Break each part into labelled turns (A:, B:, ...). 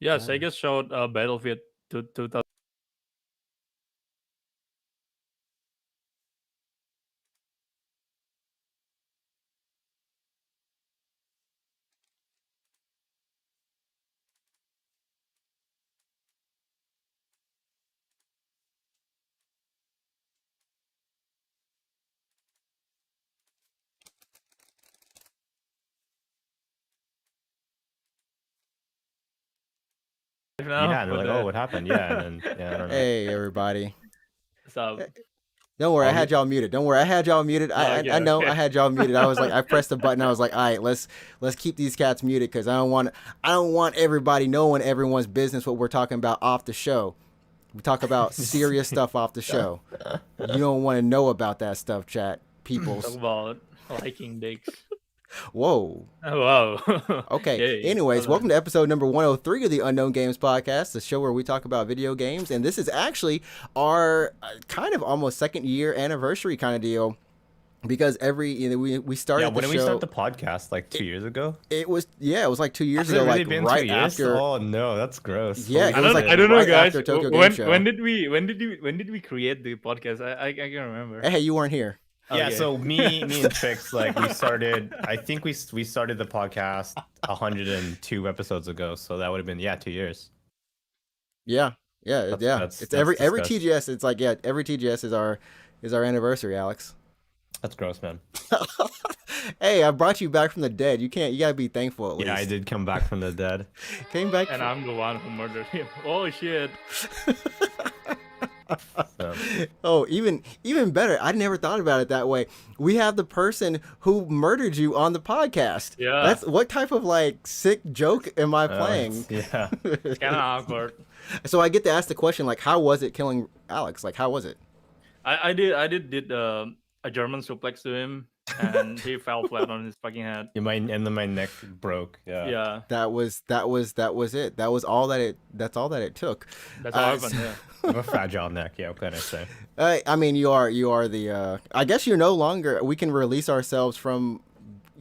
A: Yeah, Sega showed Battlefield 2000.
B: Yeah,
A: Now
B: and they're like, "Oh, what happened?" Yeah, and then I don't know.
C: Hey, everybody.
A: So
C: Don't worry, I
B: Oh,
C: had y'all muted. Don't worry, I had y'all muted. I know
A: okay.
C: I had y'all muted. I was like, I pressed the button. I was like, all right, let's keep these cats muted because I don't want everybody knowing everyone's business what we're talking about off the show. We talk about serious stuff off the show. You don't want to know about that stuff, chat.
A: Talk
C: Peoples.
A: about liking dicks.
C: Whoa.
A: Oh, wow.
C: Okay.
A: Yay.
C: Anyways,
A: Hold
C: welcome
A: on.
C: to episode number 103 of the Unknown Games Podcast, the show where we talk about video games. And this is actually our kind of almost second year anniversary kind of deal. Because we started
B: when
C: the
B: did
C: show.
B: we start the podcast? Like 2 years ago?
C: It was like 2 years
B: Has
C: ago,
B: it really
C: like
B: been
C: right
B: 2 years?
C: after.
B: Oh no, that's gross.
C: Yeah,
B: Holy
C: it was like
A: I don't know,
C: right
A: guys.
C: after Tokyo Game Show.
A: When did we create the podcast? I can't remember.
C: Hey, you weren't here.
B: Yeah,
A: Okay.
B: so me and Trix, like we started. I think we started the podcast 102 episodes ago. So that would have been 2 years.
C: Yeah.
B: That's
C: It's every
B: disgusting.
C: TGS. It's like every TGS is our anniversary, Alex.
B: That's gross, man.
C: Hey, I brought you back from the dead. You gotta be thankful at least.
B: Yeah, I did come back from the dead.
C: Came back.
A: And I'm the one who murdered him. Oh shit.
B: So,
C: Oh, even better. I never thought about it that way. We have the person who murdered you on the podcast.
A: Yeah.
C: That's what type of like sick joke am I playing?
B: yeah.
A: It's kind of awkward.
C: So I get to ask the question like, how was it killing Alex? Like, how was it?
A: I did a German suplex to him, and he fell flat on his fucking head.
B: And then my neck broke. Yeah.
A: Yeah,
C: That was it. That's all that it took.
A: that's what happened. Yeah.
B: I have a fragile neck. Yeah, what can I say?
C: I mean, you are the. I guess you're no longer. We can release ourselves from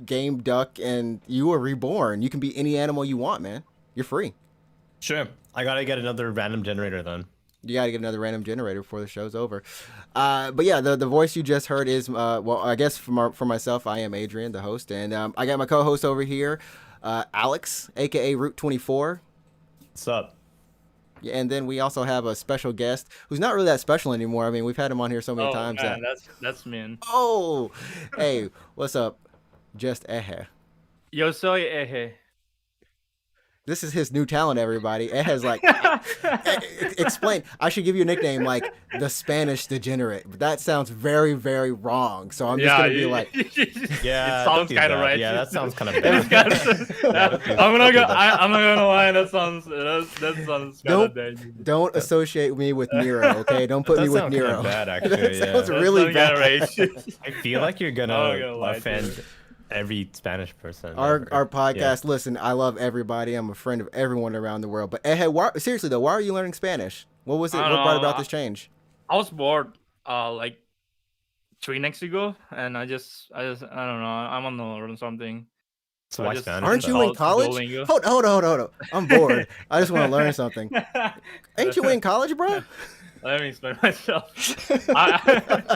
C: Game Duck, and you are reborn. You can be any animal you want, man. You're free.
B: Sure. I gotta get another random generator then.
C: You got to get another random generator before the show's over. But yeah, the voice you just heard is well, I guess for myself, I am Adrian, the host, and I got my co-host over here, Alex, aka Route 24.
B: What's up?
C: Yeah, and then we also have a special guest who's not really that special anymore. I mean, we've had him on here so many
A: Oh
C: times.
A: man, that's mean.
C: Oh, hey, what's up? Just Ehe.
A: Yo soy Eje.
C: This is his new talent, everybody. Ehe's like, explain. I should give you a nickname like the Spanish degenerate, but that sounds very, very wrong. So I'm just gonna be like,
B: Yeah,
A: it
B: don't
A: sounds
B: do
A: kind of
B: that.
A: right.
B: Yeah, that sounds kind of
A: It's
B: bad.
A: I'm not gonna lie. That sounds kind
C: Don't-
A: of dangerous.
C: don't associate me with Nero, okay? Don't put
B: That
C: me with
B: sounds kinda
C: Nero.
B: bad, actually.
C: That
B: Yeah.
C: sounds
A: That
C: really
A: sounds kinda
C: bad.
A: racist.
B: I feel like you're
A: I'm not
B: gonna
A: gonna lie to
B: offend
A: you.
B: every Spanish person.
C: Our
B: ever.
C: podcast. Listen, I love everybody. I'm a friend of everyone around the world. But Ehe, seriously though, why are you learning Spanish? What was it?
A: I
C: What
A: don't
C: brought
A: know.
C: about this change?
A: I was bored like 3 nights ago, and I don't know. I'm on to learn something.
B: So
A: So I
B: why
A: just-
B: Spanish?
C: Aren't
B: though?
C: you in
A: Called
C: college?
A: Duolingo.
C: Hold on. I'm bored. I just want to learn something. Ain't you in college, bro?
A: Let me explain myself. I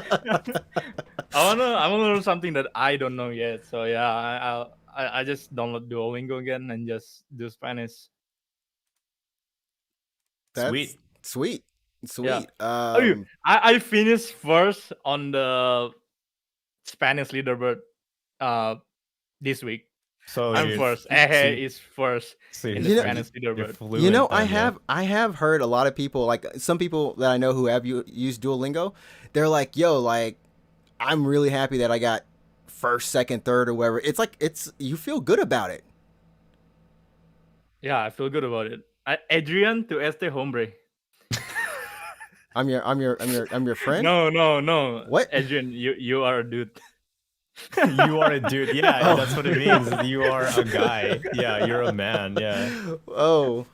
A: wanna learn something that I don't know yet. So yeah, I just download Duolingo again and just do Spanish.
C: That's
B: Sweet.
C: sweet.
A: Yeah.
C: Um,
A: I finished first on the Spanish leaderboard this week.
B: So
A: I'm
B: you're-
A: first.
B: so
A: Eje
B: you-
A: is first
B: so
A: in
B: you're-
A: the
C: know-
A: Spanish
B: you're
A: leaderboard.
B: fluent
C: You know,
B: then, yeah.
C: I have heard a lot of people, like some people that I know who have used Duolingo. They're like, "Yo, like, I'm really happy that I got first, second, third, or whatever." It's like you feel good about it.
A: Yeah, I feel good about it. Adrian to este hombre.
C: I'm your friend.
A: No.
C: What?
A: Adrian, you are a dude.
B: You are a dude. Yeah,
C: Oh.
B: that's what it means. You are a guy. Yeah, you're a man. Yeah,
C: Oh,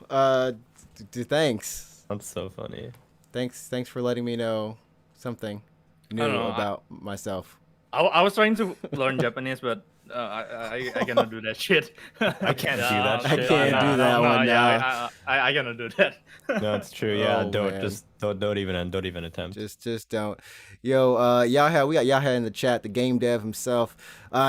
C: thanks.
B: that's so funny.
C: Thanks for letting me know something new
A: don't know,
C: about myself.
A: I was trying to learn Japanese, but I cannot do that shit.
B: I can't do that
C: I
B: shit.
C: can't do that one,
A: Yeah, I cannot do that.
B: No, it's true. Yeah,
C: Oh,
B: don't
C: man.
B: just don't even attempt.
C: Just don't. Yo, Yahya, we got Yahya in the chat, the game dev himself.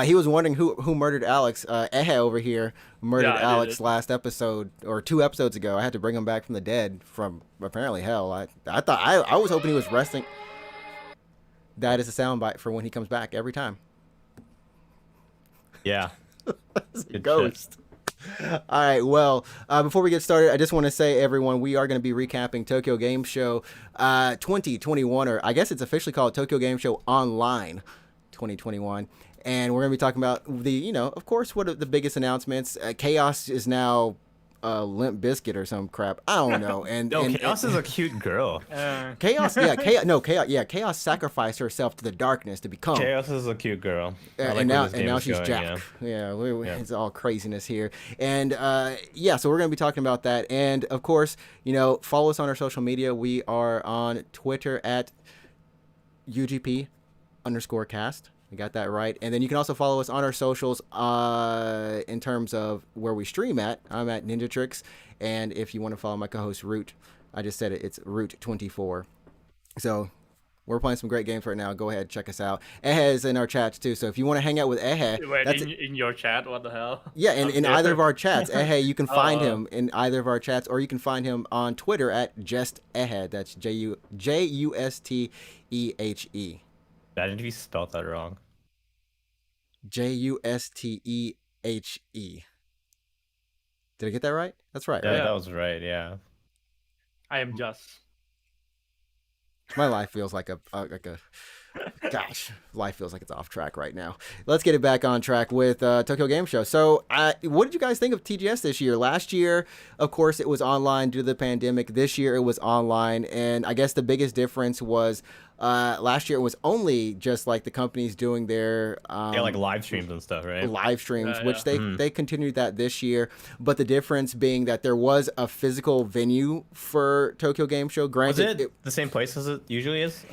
C: He was wondering who murdered Alex. Ehe over here murdered
A: Yeah, I did
C: Alex
A: it.
C: last episode or 2 episodes ago. I had to bring him back from the dead from apparently hell. I thought I was hoping he was resting. That is a soundbite for when he comes back every time.
B: Yeah.
C: Good ghost. All right, well, before we get started, I just want to say, everyone, we are going to be recapping Tokyo Game Show 2021, or I guess it's officially called Tokyo Game Show Online 2021. And we're going to be talking about of course, what are the biggest announcements. Chaos is now Limp Bizkit or some crap. I don't know. And
B: Chaos is a cute girl.
C: Chaos Chaos sacrificed herself to the darkness to become.
B: Chaos is a cute girl. I like
C: And
B: where
C: now
B: this game is
C: she's
B: going,
C: Jack.
B: yeah.
C: It's all craziness here. And so we're going to be talking about that. And of course, follow us on our social media. We are on Twitter at UGP_cast. We got that right. And then you can also follow us on our socials in terms of where we stream at. I'm at Ninja Tricks. And if you want to follow my co-host Root, I just said it, it's Root24. So we're playing some great games right now. Go ahead, check us out. Ehe is in our chats too. So if you want to hang out with Ehe,
A: Wait, in your chat, what the hell?
C: yeah, in either of our chats, Ehe, you can find him in either of our chats, or you can find him on Twitter at just Ehe. That's JUSTEHE.
B: Imagine if you spelled that wrong.
C: JUSTEHE. Did I get that right? That's right.
B: Yeah,
C: Right?
B: that was right. Yeah.
A: I am just.
C: My life feels like a gosh, life feels like it's off track right now. Let's get it back on track with Tokyo Game Show. So, what did you guys think of TGS this year? Last year, of course, it was online due to the pandemic. This year, it was online, and I guess the biggest difference was last year it was only just like the companies doing their
B: like live streams and stuff, right?
C: live streams, which
B: Mm-hmm.
C: they continued that this year. But the difference being that there was a physical venue for Tokyo Game Show.
B: Was
C: Granted,
B: it the same place as it usually is?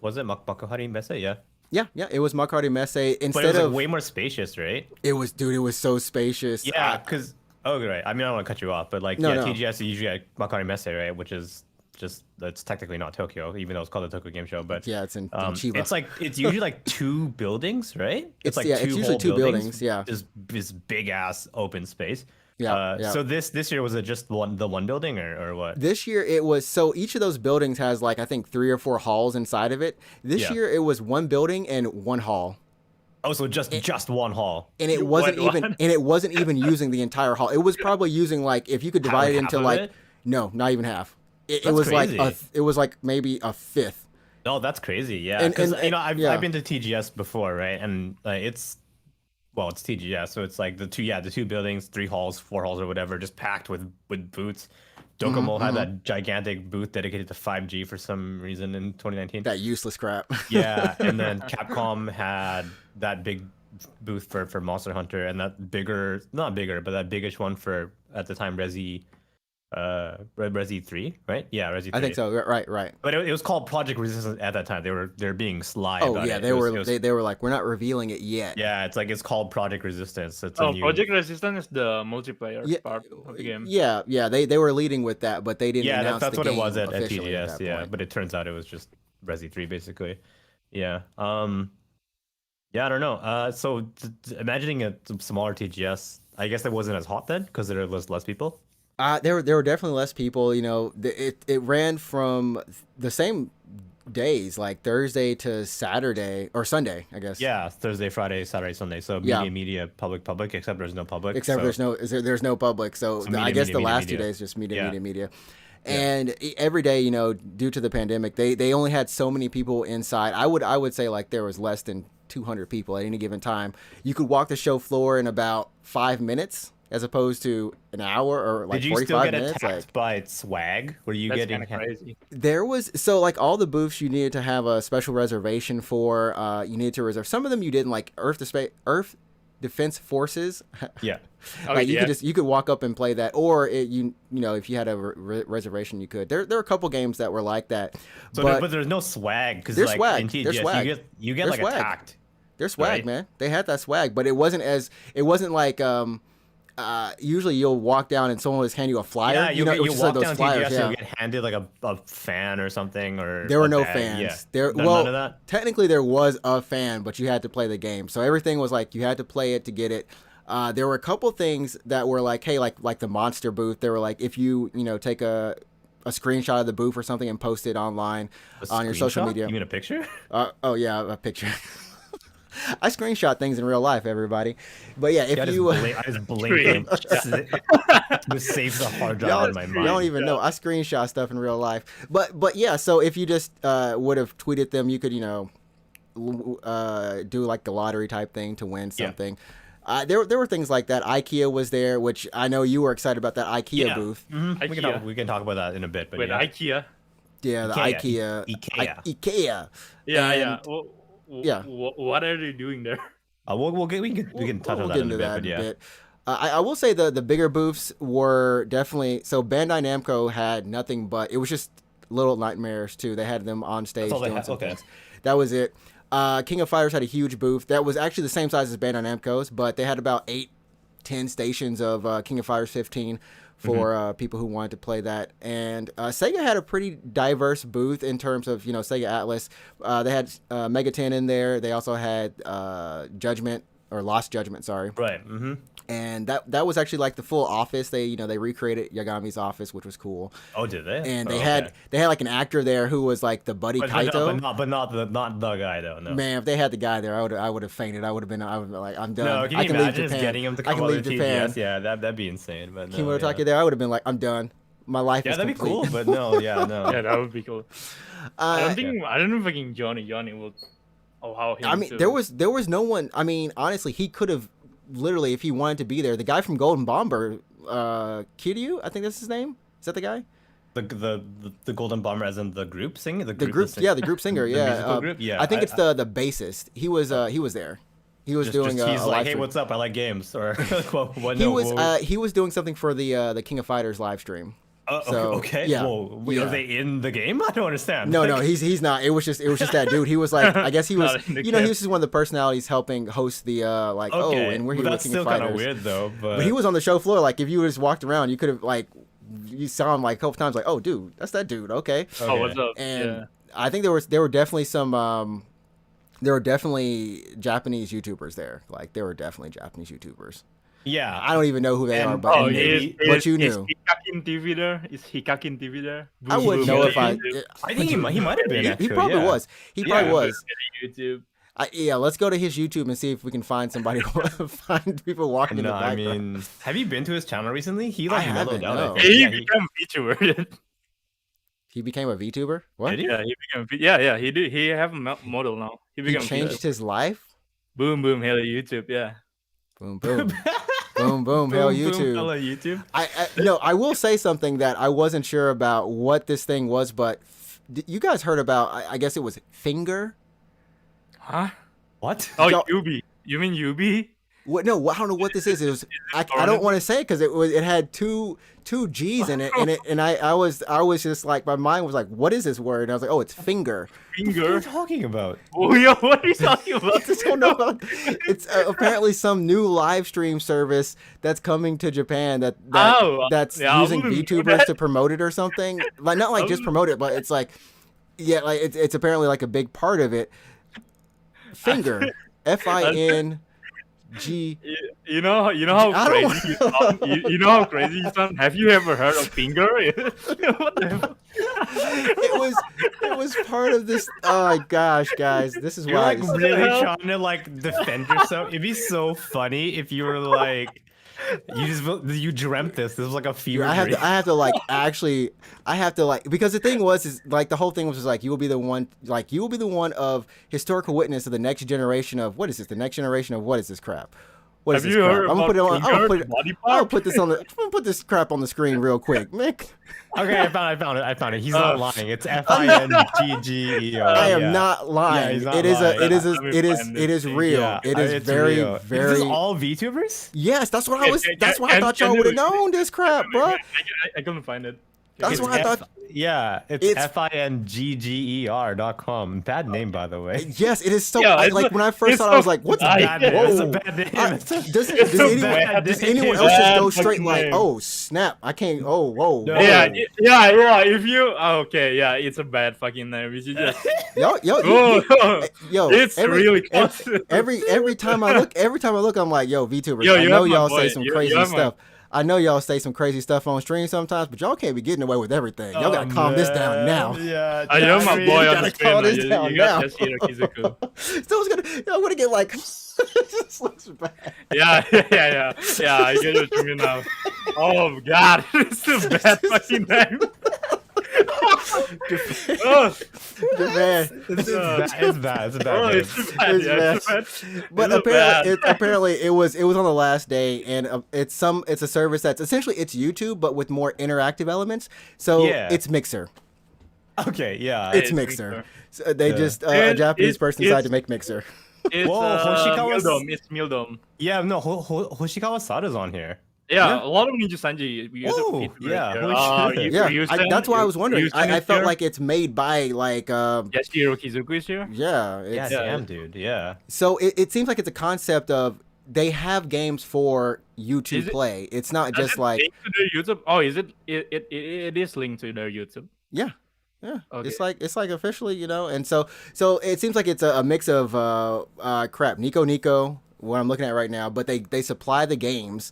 B: Was it Makuhari Messe? Yeah.
C: yeah, it was Makuhari Messe.
B: But
C: Instead
B: it was
C: of
B: way more spacious, right?
C: it was so spacious.
B: Yeah, because right. I mean, I don't want to cut you off, but like,
C: No.
B: TGS is usually at Makuhari Messe, right? Which is just that's technically not Tokyo, even though it's called the Tokyo Game Show. But
C: Yeah, it's in Chiba.
B: it's usually like 2 buildings, right?
C: It's
B: like
C: it's usually
B: whole
C: 2 buildings. Yeah,
B: Just this big ass open space.
C: Yeah.
B: So this year, was it just the one building or what?
C: This year it was, so each of those buildings has like I think 3 or 4 halls inside of it. This
B: Yeah.
C: year it was 1 building and 1 hall.
B: Oh, so just one hall.
C: And it wasn't
A: What?
C: even and it wasn't even using the entire hall. It was probably using like, if you could divide it
B: half
C: into
B: of
C: like
B: it?
C: no, not even half. It
B: That's
C: was
B: crazy.
C: like it was like maybe a fifth.
B: Oh, that's crazy. Yeah,
C: And-
B: because
C: and-
B: I've
C: yeah.
B: been to TGS before, right? And it's TGS, so it's like the 2 buildings, 3 halls, 4 halls, or whatever, just packed with booths. Docomo had that gigantic booth dedicated to 5G for some reason in 2019.
C: That useless crap.
B: Yeah, and then Capcom had that big booth for Monster Hunter, and that not bigger, but that biggish one for at the time Resi 3, right? Yeah, Resi 3.
C: I think so. Right.
B: But it was called Project Resistance at that time. They're being sly
C: Oh
B: about
C: yeah,
B: it.
C: they
B: It
C: were
B: was-
C: they were like, we're not revealing it yet.
B: Yeah, it's called Project Resistance. It's a new...
A: Project Resistance is the multiplayer
C: Yeah,
A: part of the game.
C: Yeah, they were leading with that, but they didn't
B: Yeah,
C: announce
B: that's
C: the
B: what it
C: game
B: was at
C: officially
B: TGS.
C: that
B: Yeah,
C: point.
B: but it turns out it was just Resi 3 basically. Yeah. Yeah, I don't know. So imagining a smaller TGS, I guess it wasn't as hot then because there was less people.
C: There were definitely less people. It ran from the same days, like Thursday to Saturday or Sunday, I guess.
B: Yeah, Thursday, Friday, Saturday, Sunday. So media, public, except there's no public.
C: Except
B: so...
C: there's no public. So
B: media,
C: I guess
B: media,
C: the
B: media,
C: last
B: media.
C: 2 days just media.
B: Yeah.
C: And every day, due to the pandemic, they only had so many people inside. I would say like there was less than 200 people at any given time. You could walk the show floor in about 5 minutes, as opposed to an hour or like 45 minutes.
B: Did you still get
C: minutes.
B: attacked by swag? Were you
A: That's
B: getting
A: kind of crazy.
C: There was, so like all the booths you needed to have a special reservation for. You needed to reserve. Some of them you didn't, like Earth Defense Forces.
B: Yeah.
C: Like you could walk up and play that, or if you had a reservation, you could. There are a couple games that were like that.
B: So
C: but
B: but there's no swag because
C: There's
B: like
C: swag.
B: in
C: There's
B: TGS
C: swag.
B: you get
C: There's
B: like
C: swag.
B: attacked.
C: They're swag,
B: Right.
C: man. They had that swag, but it wasn't like usually you'll walk down and someone will just hand you a flyer.
B: Yeah,
C: you know, it was
B: you
C: just like
B: walk
C: those
B: down
C: flyers.
B: TGS,
C: Yeah.
B: you'll get handed like a fan or something, or
C: There were
B: a
C: no
B: bag.
C: fans.
B: Yeah.
C: There,
B: None
C: well,
B: of that.
C: technically there was a fan, but you had to play the game. So everything was like you had to play it to get it. There were a couple things that were like, hey, like the monster booth. They were like, if you take a screenshot of the booth or something and post it online on your social
B: Screenshot?
C: media.
B: You mean a picture?
C: Oh yeah, a picture. I screenshot things in real life, everybody. But yeah, if
B: I
C: you
B: just blink and just save the hard drive
C: y'all,
B: in my mind.
C: y'all don't even know I screenshot stuff in real life. But yeah, so if you just would have tweeted them, you could do like the lottery type thing to win something. There were things like that. IKEA was there, which I know you were excited about that IKEA booth.
B: Mm-hmm. We can talk about that in a bit. But
A: With
B: yeah.
A: IKEA.
C: Yeah, the
B: IKEA.
C: IKEA.
A: Yeah,
C: And-
A: yeah. What are they doing there?
B: We can touch on that
C: get
B: in
C: into
B: a bit.
C: that
B: But
C: in a
B: yeah.
C: bit. I will say the bigger booths were definitely so. Bandai Namco had nothing but it was just Little Nightmares too. They had them on stage
B: That's all they
C: doing
B: had,
C: some
B: okay.
C: things. That was it. King of Fighters had a huge booth that was actually the same size as Bandai Namco's, but they had about 8-10 stations of King of Fighters 15 for people who wanted to play that. And Sega had a pretty diverse booth in terms of Sega Atlas. They had Mega 10 in there. They also had Judgment or Lost Judgment, sorry.
B: Right. Mm-hmm.
C: And that was actually like the full office. They they recreated Yagami's office, which was cool.
B: Oh, did they?
C: And
B: Oh,
C: they
B: okay.
C: had like an actor there who was like the buddy Kaito.
B: But not the guy though. No.
C: Man, if they had the guy there, I would have fainted. I would have been like, I'm done.
B: No, can
C: I
B: you
C: can leave
B: imagine just
C: Japan.
B: getting him to
C: I
B: come
C: can
B: over
C: leave
B: to
C: Japan.
B: TGS? Yeah, that'd be insane. But no,
C: Kimurotake there, I would have been like, I'm done. My life
B: Yeah,
C: is
B: that'd be
C: complete.
B: cool. But no, yeah, no.
A: Yeah, that would be cool. I don't think Johnny will allow him.
C: I mean, there was no one. I mean, honestly, he could have literally, if he wanted to be there. The guy from Golden Bomber, Kiryu, I think that's his name. Is that the guy?
B: The Golden Bomber, as in the group singing. The
C: group, yeah, the group singer,
B: the
C: yeah.
B: musical group? Yeah,
C: I think it's the bassist. He was there. He was doing.
B: He's
C: a
B: like,
C: live
B: hey,
C: stream.
B: what's up? I like games. Or
C: He was doing something for the King of Fighters live stream. So,
B: okay.
C: yeah,
B: Whoa,
C: yeah.
B: Are they in the game? I don't understand.
C: No, he's not. It was just that dude. He was like, I guess he was.
A: Not in the
C: He
A: game.
C: was just one of the personalities helping host the
B: Okay.
C: and we're here
B: Well,
C: with
B: that's
C: King
B: still
C: of
B: kind
C: Fighters.
B: of weird though.
C: But he was on the show floor. Like if you just walked around, you could have you saw him like a couple times. Like, oh, dude, that's that dude. Okay.
A: Oh, what's up?
C: And
A: Yeah.
C: I think there were definitely some. There were definitely Japanese YouTubers there. Like there were definitely Japanese YouTubers.
B: Yeah.
C: I don't even know who they
B: And-
C: are, but
A: Oh,
B: maybe-
C: but you
A: is
C: knew.
A: Hikakin TV there? Is Hikakin TV there?
C: I
A: Boom,
C: wouldn't
A: boom,
C: know
A: yeah,
C: if I.
A: YouTube.
B: I think he might have been.
C: He
B: Actually,
C: probably
B: yeah.
C: was. He probably
B: Yeah.
C: was.
A: YouTube.
C: Yeah, let's go to his YouTube and see if we can find somebody, find people walking in the
B: No, I
C: background.
B: mean, have you been to his channel recently? He
C: I
B: mellowed
C: haven't,
B: out.
C: no.
B: I think.
A: He
B: Yeah,
A: became VTuber.
C: He became a VTuber. What?
B: Did he?
A: Yeah, he became. Yeah. He did. He have a model now. He
C: He
A: became.
C: changed his life.
A: Boom, boom, hella YouTube. Yeah.
C: Boom, boom, boom, boom. Hell, YouTube.
B: Hello, YouTube.
C: I will say something that I wasn't sure about what this thing was, but you guys heard about? I guess it was Finger.
A: Huh?
B: What?
A: Oh,
C: Y'all-
A: Yubi. You mean Yubi?
C: What? No, I don't know what this is. It was. I don't
A: foreign?
C: want to say because it had two G's in it, and I was just like my mind was like, what is this word? And I was like, oh, it's Finger.
B: What are you
A: Finger.
B: talking about?
A: Oh, yo, what are you talking about?
C: I don't know. It's apparently some new live stream service that's coming to Japan that's
A: yeah, I
C: using
A: wouldn't do
C: VTubers
A: that.
C: to promote it or something. Like not like just promote it, but it's like like it's apparently like a big part of it. Finger, FING.
A: You know how
C: I don't-
A: crazy you sound. You know how crazy you sound. Have you ever heard of Finger? What the hell?
C: It was part of this. Oh my gosh, guys, this is
B: You're
C: why.
B: like really trying to like defend yourself. It'd be so funny if you were like, you dreamt this. This was like a fever
C: I
B: dream.
C: have to like actually I have to like because the thing is like the whole thing was just like you will be the one of historical witness of the next generation of what is this? The next generation of what is this crap? What is
A: Have
C: this
A: you
C: crap?
A: heard
C: I'm gonna put it
A: about
C: on. I'm gonna
A: Finger,
C: put
A: body
C: it. I'm gonna
A: part?
C: put this on the. I'm gonna put this crap on the screen real quick, Mick.
B: Okay, I found it. He's not lying. It's FINGGER.
C: I am not lying.
B: Yeah, he's not
C: it is
B: lying.
C: it is
A: Let me
C: it is
A: find
C: it
A: this
C: is
A: thing.
C: real.
B: Yeah,
C: It is
B: it's
C: very
B: real.
C: very.
B: Is this all VTubers?
C: Yes, that's what I was.
A: Can-
C: That's why I
A: can-
C: thought y'all
A: can
C: would have
A: you-
C: known this crap, bro.
A: I couldn't find it.
C: That's
B: It's
C: what I thought.
B: Yeah, it's
C: It's-
B: FINGGER.com. Bad name, by the way.
C: Yes, it is so.
A: Yeah, it's
C: like
A: a-
C: when I first
A: it's
C: thought, I was
A: so
C: like, "What's
A: bad.
B: Bad name. It's a
C: whoa?"
B: bad name.
C: Does
A: It's so
C: anyone
A: bad.
C: does anyone
A: It's
C: else just
A: bad
C: go straight
A: fucking
C: like,
A: name.
C: "Oh snap, I can't." Oh whoa.
B: No.
C: whoa.
A: Yeah. If you okay, yeah, it's a bad fucking name. You should just
C: Yo, yo,
A: it's really close.
C: every time I look, I'm like, yo, VTubers,
A: Yo,
C: I
A: you
C: know
A: have my
C: y'all
A: boy.
C: say some
A: You
C: crazy
A: have my-
C: stuff. I know y'all say some crazy stuff on stream sometimes, but y'all can't be getting away with everything. Y'all gotta calm this down now.
B: Yeah,
A: I am my boy on the
C: gotta calm
A: screen.
C: this
A: You
C: down
A: got
C: now.
A: Yashiro Kizuku.
C: Still I'm gonna get like this looks bad.
A: Yeah. I get what you mean now. Oh god, it's a bad fucking name. Oh,
C: Japan.
B: It's bad. It's bad. It's a bad
A: oh,
B: name.
A: it's bad.
C: It's
A: Yeah, it's bad.
C: But
A: It's bad.
C: apparently it was on the last day, and it's a service that's essentially it's YouTube but with more interactive elements. So
B: Yeah.
C: it's Mixer.
B: Okay, yeah.
C: It's
A: It's
C: Mixer.
A: Mixer.
C: So they
B: Yeah.
C: just a
A: And
C: Japanese
A: it's-
C: person decided to
A: it's-
C: make Mixer.
A: It's
B: Whoa, Hoshikawa's-
A: Mildom. It's Mildom.
B: Yeah, no, Hoshikawa Sada's on here.
A: Yeah, a lot of Ninja Sanji use
B: Oh,
A: it.
B: yeah, holy shit.
C: Yeah, that's why I was wondering. I felt like it's made by like
A: Yashiro Kizuku is here.
C: yeah.
B: Yeah,
C: It's,
B: damn, dude. Yeah.
C: So it seems like it's a concept of they have games for you to
A: Is it-
C: play. It's not
A: Does
C: just
A: it
C: like
A: link to their YouTube? Oh, is it? It is linked to their YouTube.
C: yeah.
A: Okay.
C: It's like officially, you know, and so it seems like it's a mix of crap. Nico, what I'm looking at right now, but they supply the games,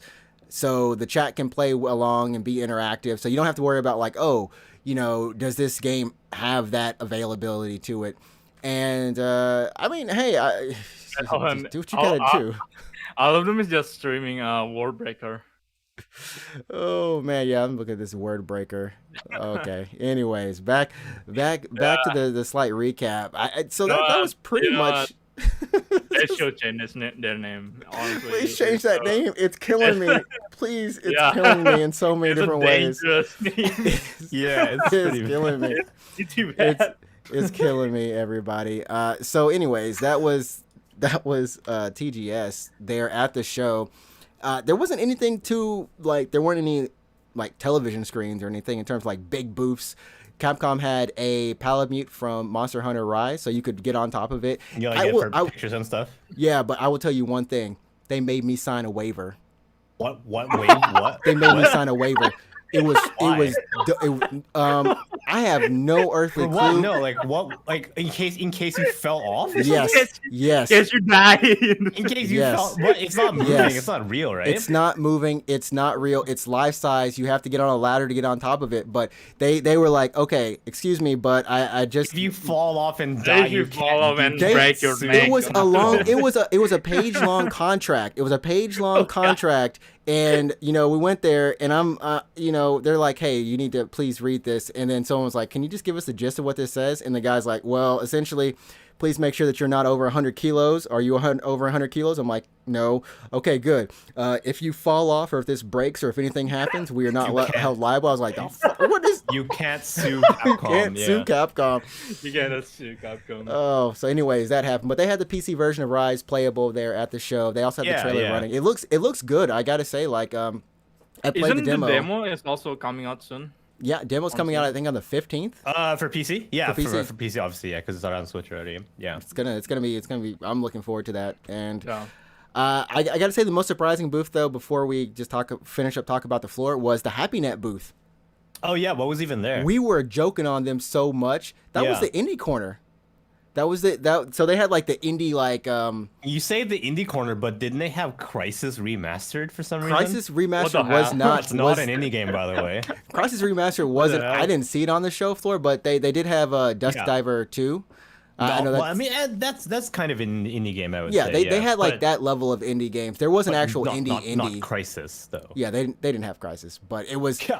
C: so the chat can play along and be interactive. So you don't have to worry about like, oh, you know, does this game have that availability to it? And I mean, hey, do what you gotta do.
A: All of them is just streaming Warbreaker.
C: Oh man, yeah, I'm looking at this word breaker. Okay. Anyways, back to the slight recap. So that was pretty
A: you know
C: much.
A: They should change their name. Honestly,
C: Please change that name. It's killing me. Please, it's
A: Yeah.
C: killing me in so many
A: It's a
C: different ways.
A: dangerous name.
B: Yeah, it's
C: It's
B: pretty
C: killing me.
A: It's too bad.
C: It's killing me, everybody. So, anyways, that was TGS there at the show. There wasn't anything too like there weren't any like television screens or anything in terms of like big booths. Capcom had a Palamute from Monster Hunter Rise, so you could get on top of it.
B: You like
C: I
B: get
C: will-
B: for
C: I-
B: pictures and stuff.
C: Yeah, but I will tell you one thing: they made me sign a waiver.
B: What? Wait, what?
C: They made me
B: What?
C: sign a waiver. It was I have no earthly
B: For what?
C: clue.
B: No, like what? Like in case you fell off? Or
C: Yes,
B: something?
C: yes.
A: Yes, you die.
B: In case you
C: Yes.
B: fell. What? It's not moving.
C: Yes.
B: It's not real, right?
C: It's not moving. It's not real. It's life size. You have to get on a ladder to get on top of it. But they were like, okay, excuse me, but I just
B: If you fall off and die,
A: If you
B: can't
A: fall off and
C: They-
A: break your
B: sue.
A: neck.
C: it was a long it was a page long contract. It was a page long contract, and you know we went there, and I'm you know they're like, hey, you need to please read this, and then someone was like, can you just give us the gist of what this says? And the guy's like, well, essentially, please make sure that you're not over 100 kilos. Are you over 100 kilos? I'm like, no. Okay, good. If you fall off or if this breaks or if anything happens, we are not held liable. I was like, oh, what is?
B: You can't sue Capcom.
C: Can't sue Capcom.
A: You gotta sue Capcom.
C: Oh, so anyways, that happened. But they had the PC version of Rise playable there at the show. They also had the
B: Yeah,
C: trailer
B: yeah.
C: running. It looks good. I gotta say, like I played
A: Isn't
C: the demo.
A: the demo is also coming out soon?
C: Yeah, demo's coming out I think on the 15th.
B: For PC? Yeah,
C: For PC.
B: for PC, obviously, yeah, because it's out on Switch already. Yeah.
C: It's gonna be. I'm looking forward to that. And
A: Yeah.
C: I gotta say the most surprising booth though, before we just talk about the floor, was the HappyNet booth.
B: Oh yeah, what was even there?
C: We were joking on them so much. That was
B: Yeah.
C: the indie corner. That was it. So they had like the indie like
B: You say the indie corner, but didn't they have Crisis remastered for some reason?
C: Crisis Remastered
A: the
C: was
A: hell?
C: not
B: It's not
C: was,
B: an indie game, by the way.
C: Crisis Remastered wasn't.
B: hell?
C: I didn't see it on the show floor, but they did have Dusk
B: Yeah.
C: Diver 2. I know
B: well,
C: that's,
B: I mean, that's kind of an indie game, I would
C: yeah,
B: say.
C: they had like
B: but-
C: that level of indie games. There was an
B: but
C: actual
B: not,
C: indie.
B: not Crisis though.
C: Yeah, they didn't have Crisis, but it was.
B: Can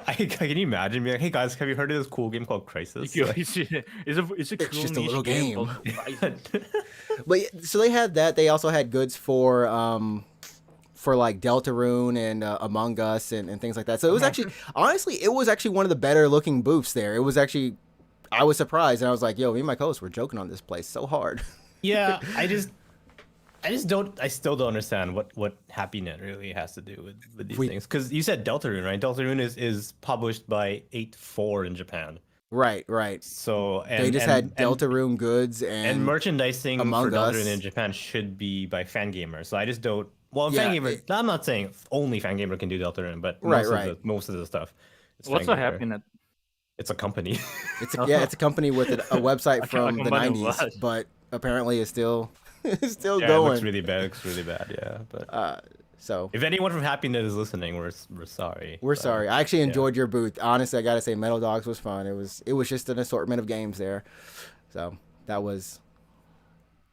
B: you imagine being like, hey guys, have you heard of this cool game called Crisis?
A: It's a cool
C: just a
A: niche
C: little game.
A: called Crisis.
C: But so they had that. They also had goods for like Deltarune and Among Us and things like that. So it was actually, honestly, it was actually one of the better looking booths there. It was actually, I was surprised and I was like, yo, me and my co-host were joking on this place so hard.
B: Yeah, I still don't understand what HappyNet really has to do with these
C: We-
B: things. Because you said Deltarune, right? Deltarune is published by 8-4 in Japan.
C: Right.
B: So
C: They just had Deltarune goods
B: and
C: and
B: merchandising
C: Among
B: for
C: Us.
B: Deltarune in Japan should be by Fangamer. So I just don't. Well,
C: Yeah,
B: Fangamer. I'm not saying only Fangamer can do Deltarune, but
C: Right.
B: most of the stuff. It's
A: What's a
B: Fangamer.
A: HappyNet?
B: It's a company.
C: it's a company with a website
A: A
C: from the
A: company
C: 90s,
A: was.
C: but apparently it's still it's still
B: Yeah, it
C: going.
B: looks really bad. It looks really bad. Yeah, but
C: So
B: if anyone from HappyNet is listening, we're sorry.
C: we're
B: but-
C: sorry. I actually enjoyed your booth. Honestly, I gotta say, Metal Dogs was fun. It was just an assortment of games there. So that was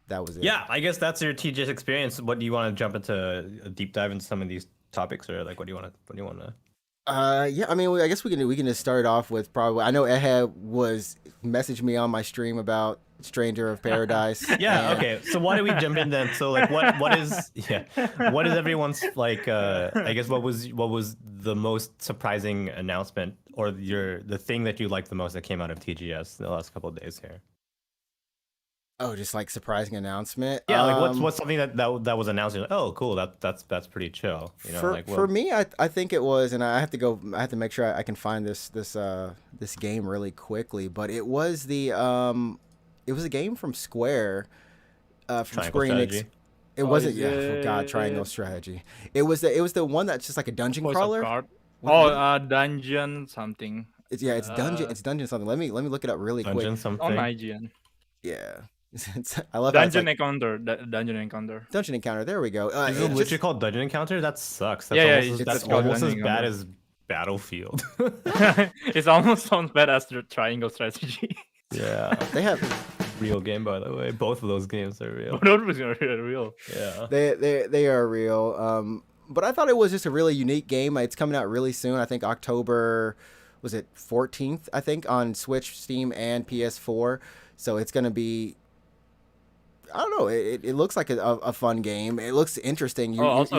C: it.
B: Yeah, I guess that's your TGS experience. What do you want to jump into a deep dive into some of these topics, or like what do you want to?
C: Yeah. I mean, I guess we can just start off with probably. I know Ehe was messaged me on my stream about Stranger of Paradise.
B: Yeah.
C: and-
B: Okay. So why don't we jump in then? So like, what is what is everyone's like? I guess what was the most surprising announcement or the thing that you liked the most that came out of TGS in the last couple of days here?
C: Oh, just like surprising announcement.
B: Yeah. Like what's something that was announced? You're like, oh, cool. That's pretty chill. You know, like
C: for me, I think it was, and I have to make sure I can find this game really quickly. But it was it was a game from Square, from
B: Triangle
C: Square Enix.
B: Strategy?
C: It wasn't, yeah. Oh God, Triangle Strategy. It was the one that's just like a dungeon
A: What's a
C: crawler.
A: card?
C: What-
A: Dungeon something.
C: It's dungeon. It's dungeon something. Let me look it up really
B: Dungeon
C: quick.
B: something.
A: On IGN.
C: Yeah, I love how it's
A: Dungeon
C: like
A: Encounter. Dungeon Encounter.
C: dungeon encounter. There we go.
B: Is it
C: It
B: literally
C: just-
B: called Dungeon Encounter? That sucks. That's
A: Yeah,
B: almost,
A: it's
B: that's
A: called
B: almost as
A: Dungeon
B: bad
A: Encounter.
B: as Battlefield.
A: It almost sounds bad as the Triangle Strategy.
B: Yeah.
C: they have
B: Real game, by the way. Both of those games are real.
A: Those was real.
B: Yeah.
C: they are real. But I thought it was just a really unique game. It's coming out really soon. I think October, was it 14th? I think on Switch, Steam, and PS4. So it's gonna be. I don't know. It looks like a fun game. It looks interesting.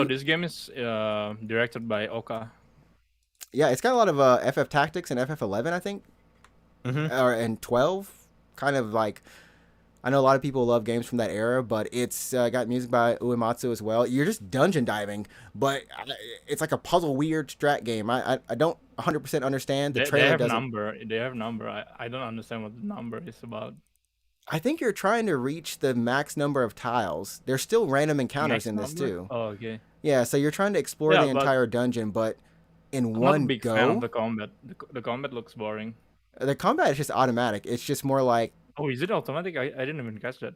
A: This game is directed by Oka.
C: Yeah, it's got a lot of FF Tactics and FF11, I think, and 12. Kind of like, I know a lot of people love games from that era, but it's got music by Uematsu as well. You're just dungeon diving, but it's like a puzzle weird strat game. I don't 100% understand. The
A: They
C: trailer
A: have
C: doesn't.
A: number. They have number. I don't understand what the number is about.
C: I think you're trying to reach the max number of tiles. There's still random encounters
A: Next
C: in this
A: number?
C: too.
A: Oh, okay.
C: Yeah, so you're trying to explore
A: Yeah,
C: the
A: but-
C: entire dungeon, but in
A: I'm not a
C: one
A: big fan of
C: go,
A: the combat. The combat looks boring.
C: the combat is just automatic. It's just more like
A: Oh, is it automatic? I didn't even catch that.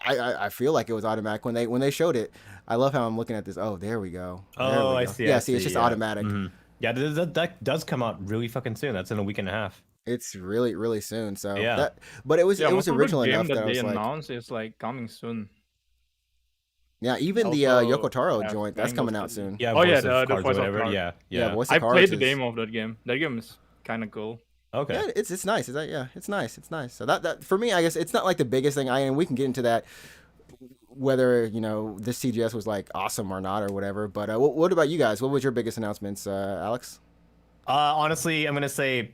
C: I feel like it was automatic when they showed it. I love how I'm looking at this. Oh, there we go. There we
B: Oh, I
C: go.
B: see.
C: Yeah,
B: I
C: see, it's just
B: yeah.
C: automatic.
B: Mhm. Yeah, that does come out really fucking soon. That's in a week and a half.
C: It's really really soon. So
B: Yeah.
C: but it was
A: Yeah,
C: it was
A: most of the
C: original
A: game
C: enough that I
A: they
C: was like,
A: announced is like coming soon.
C: yeah. Even the
A: Also,
C: Yoko Taro
A: yeah,
C: joint that's
A: Triangle
C: coming out
A: Strategy.
C: soon.
B: Yeah.
A: Oh, yeah,
B: Voice of
A: the
B: Cards or
A: Voice of
B: whatever.
A: Cards.
B: Yeah.
C: Yeah,
B: Yeah.
C: Voice of
A: I
C: Cards
A: played the
C: is-
A: demo of that game. That game is kind of cool.
B: Okay.
C: Yeah, it's nice. It's nice. It's nice. So that for me, I guess it's not like the biggest thing. And we can get into that whether this CGS was like awesome or not or whatever. But what about you guys? What was your biggest announcements, Alex?
B: Honestly, I'm gonna say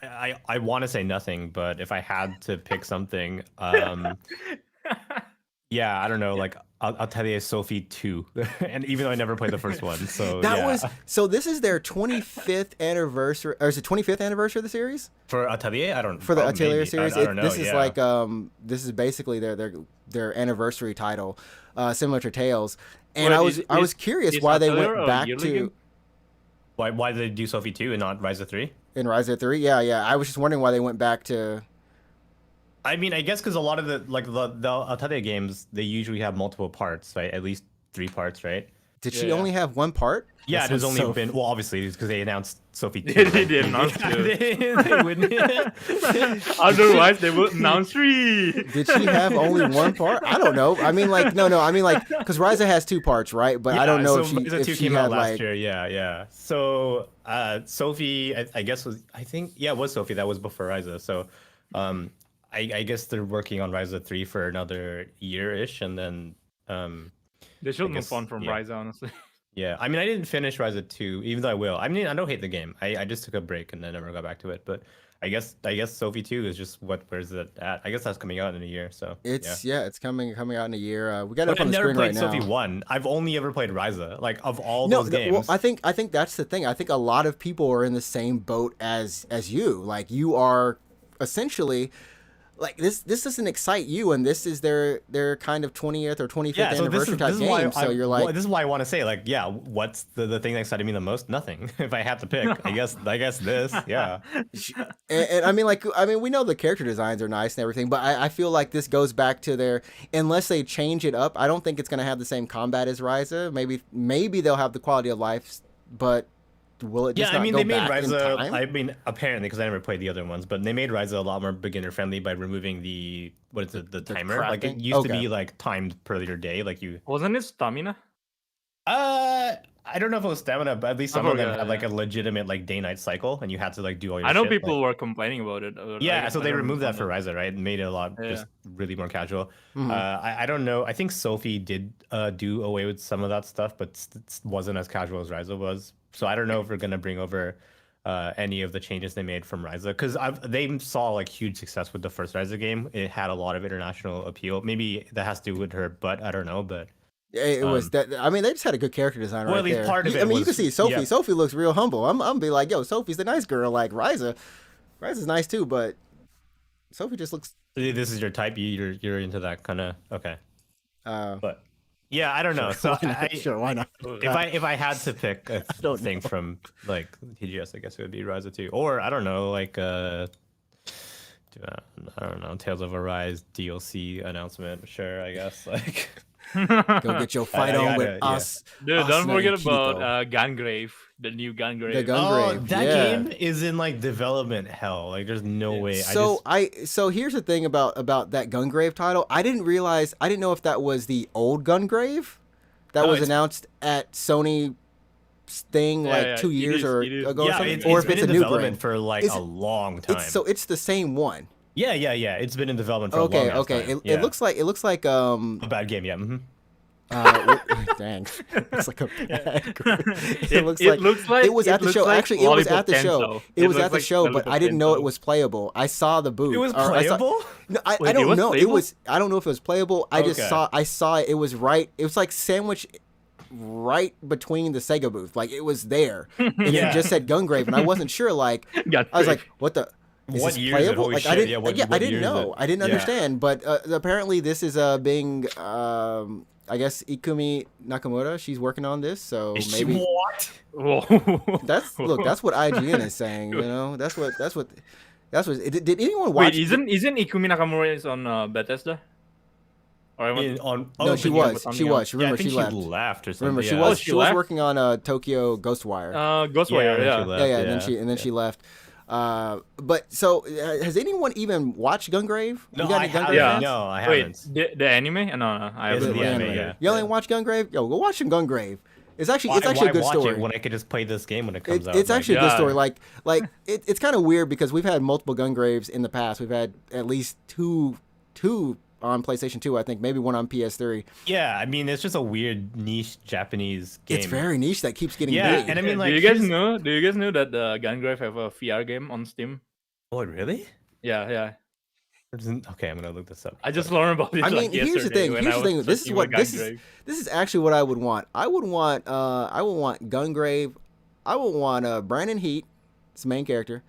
B: I want to say nothing, but if I had to pick something, yeah, I don't know. Like I'll tell you, Sophie 2, and even though I never played the first one, so
C: That
B: yeah.
C: was so. This is their 25th anniversary, or is it 25th anniversary of the series?
B: for Atelier. I don't
C: For the
B: oh,
C: Atelier
B: maybe.
C: series,
B: I don't know.
C: this is
B: yeah.
C: like this is basically their anniversary title, similar to Tales. And
A: Wait,
C: I was curious
A: is
C: why they
A: Atelier
C: went
A: a
C: back
A: yearly
C: to
A: game?
B: Why did they do Sophie 2 and not Rise of 3?
C: in Rise of 3. Yeah. I was just wondering why they went back to.
B: I mean, I guess because a lot of the Atelier games, they usually have multiple parts, right? At least 3 parts, right?
C: Did she
A: Yeah.
C: only have one part?
B: Yeah,
C: That
B: there's
C: sounds
B: only
C: so-
B: been well, obviously, because they announced Sophie 2.
A: They did announce two.
B: They wouldn't.
A: Otherwise, they would announce 3.
C: Did she have only one part? I don't know. I mean, like, no. I mean, like, because Ryza has 2 parts, right? But I don't know
B: so
C: if
B: Rise of 2
C: she
B: came out
C: had
B: last
C: like.
B: year. Yeah. So Sophie, I guess it was Sophie that was before Ryza. So I guess they're working on Ryza 3 for another year-ish, and then
A: They should
B: guess,
A: move on from
B: yeah.
A: Rise, honestly.
B: Yeah, I mean, I didn't finish Ryza 2, even though I will. I mean, I don't hate the game. I just took a break and then never got back to it. But I guess Sophie 2 is just where's it at? I guess that's coming out in a year. So
C: It's it's coming out in a year. We got it
B: But
C: up on
B: I've
C: the
B: never
C: screen
B: played
C: right
B: Sophie
C: now.
B: 1. I've only ever played Ryza. Like of all
C: No,
B: those games.
C: well, I think that's the thing. I think a lot of people are in the same boat as you. Like you are essentially like this doesn't excite you, and this is their kind of 20th or 25th
B: yeah, so
C: anniversary type game. So you're like,
B: this is why I want to say like, yeah, what's the thing that excited me the most? Nothing. If I had to pick, I guess this. Yeah.
C: and I mean, we know the character designs are nice and everything, but I feel like this goes back to their, unless they change it up, I don't think it's going to have the same combat as Ryza. Maybe they'll have the quality of life, but will it just
B: Yeah, I
C: not
B: mean,
C: go
B: they made
C: back in
B: Ryza.
C: time?
B: I mean, apparently, because I never played the other ones, but they made Ryza a lot more beginner friendly by removing the timer. Like it
C: crafting?
B: used to
C: Okay.
B: be like timed per your day. Like you.
A: Wasn't it stamina?
B: I don't know if it was stamina, but at least some of them
A: forgot,
B: had like
A: yeah.
B: a legitimate like day-night cycle, and you had to like do all your.
A: I know
B: shit,
A: people
B: like-
A: were complaining about it.
B: Yeah, so
A: I
B: they
A: don't
B: removed that for
A: understand
B: Ryza, right? And made it a lot
A: Yeah.
B: just really more casual.
C: Mhm.
B: I don't know. I think Sophie did do away with some of that stuff, but wasn't as casual as Ryza was. So I don't know if we're gonna bring over any of the changes they made from Ryza, because they saw like huge success with the first Ryza game. It had a lot of international appeal. Maybe that has to do with her butt. I don't know, but
C: It was that. I mean, they just had a good character design
B: well,
C: right
B: at least
C: there.
B: part of
C: I
B: it
C: mean, you
B: was-
C: can see Sophie.
B: yeah.
C: Sophie looks real humble. I'm gonna be like, yo, Sophie's the nice girl. Like Ryza's nice too, but Sophie just looks.
B: this is your type. You're into that kind of okay.
C: Uh,
B: But yeah, I don't know. So
C: why not? Sure, why not?
B: if I had to pick a
C: don't
B: thing from like TGS, I guess it would be Ryza 2, or I don't know, like I don't know, Tales of Arise DLC announcement. Sure, I guess like.
C: Go get your fight
B: I
C: on
B: gotta-
C: with
B: yeah.
C: us.
A: Dude,
C: us
A: don't
C: and
A: forget
C: Kirito.
A: about Gungrave, the new Gungrave.
C: The Gun-
B: Oh,
C: Gungrave,
B: that
C: yeah.
B: game is in like development hell. Like, there's no way.
C: So here's the thing about that Gungrave title. I didn't know if that was the old Gungrave that
B: No,
C: was
B: it's-
C: announced at Sony thing
A: Yeah,
C: like
A: yeah,
C: 2
A: it
C: years
A: is,
C: or
A: it is.
C: ago or
B: Yeah,
C: something,
B: it's
C: or if
B: been
C: it's a
B: in
C: new
B: development
C: brand.
B: for like
C: Is
B: a
C: it-
B: long time.
C: It's the same one.
B: Yeah. It's been in development for a long
C: Okay,
B: ass
C: okay.
B: time.
C: It looks like
B: a bad game. Yeah.
C: dang, it's like a bad.
A: It looks like
C: it was at the show. Actually, it was at the show.
A: Lollipop
C: It was
A: looks
C: at the
A: like
C: show, but I didn't know it
A: Lollipop
C: was playable. I saw the booth.
B: It was
C: or I saw-
B: playable.
C: No, I
A: Wait, it
C: don't
A: was
C: know. It
A: playable?
C: was. I don't know if it was playable. I just
B: Okay.
C: I saw it. It was right. It was like sandwiched right between the Sega booth. Like it was there, and
B: Yeah.
C: it just said Gungrave, and I wasn't sure. Like
A: Gungrave.
C: I was like, what the. Is
B: What
C: this
B: year is it?
C: playable?
B: Holy
C: Like I
B: shit,
C: didn't.
B: yeah, what
C: I didn't
B: year is
C: know.
B: it?
C: I didn't
B: Yeah.
C: understand. But apparently, this is being. I guess Ikumi Nakamura. She's working on this, so
B: Is she
C: maybe
B: what?
A: Whoa.
C: that's what IGN is saying. You know, that's what. Did anyone watch?
A: Wait, isn't Ikumi Nakamura is on Bethesda? Or am I-
B: On,
C: No, she
A: thinking
C: was.
A: about something
C: She was.
A: else.
C: Remember,
B: I think
C: she left.
B: or something.
C: Remember, she
B: yeah.
C: was.
A: she
C: She was
A: left?
C: working on Tokyo Ghostwire.
A: Ghostwire,
B: Yeah,
A: yeah.
B: she left.
C: yeah. And then she left. But so has anyone even watched Gungrave?
B: No,
C: You got
B: I
C: any Gungrave
B: haven't.
A: Yeah.
C: fans?
B: No, I
A: Wait,
B: haven't.
A: the anime? No, I
B: It's
A: haven't.
B: the
A: watched
B: anime,
A: it.
B: yeah.
C: You only watch Gungrave? Yo, go watch some Gungrave. It's actually
B: Why
C: a good
B: watch
C: story.
B: it when I could just play this game when it comes out?
C: It's
B: Like,
C: actually a good
A: yeah.
C: story. Like it's kind of weird because we've had multiple Gungraves in the past. We've had at least two on PlayStation 2, I think, maybe one on PS3.
B: yeah. I mean, it's just a weird niche Japanese game.
C: It's very niche that keeps getting
B: Yeah,
C: big.
B: and I mean, like,
A: do you guys
B: here's-
A: know? Do you guys know that Gungrave have a VR game on Steam?
B: Oh, really?
A: Yeah.
B: Okay, I'm gonna look this up.
A: I just learned about it.
C: I mean,
A: like,
C: here's the
A: yesterday
C: thing.
A: when
C: Here's
A: I
C: the thing.
A: was
C: This is
A: searching
C: what
A: for Gungrave.
C: this is actually what I would want. I would want Gungrave. I would want Brandon Heat, his main character.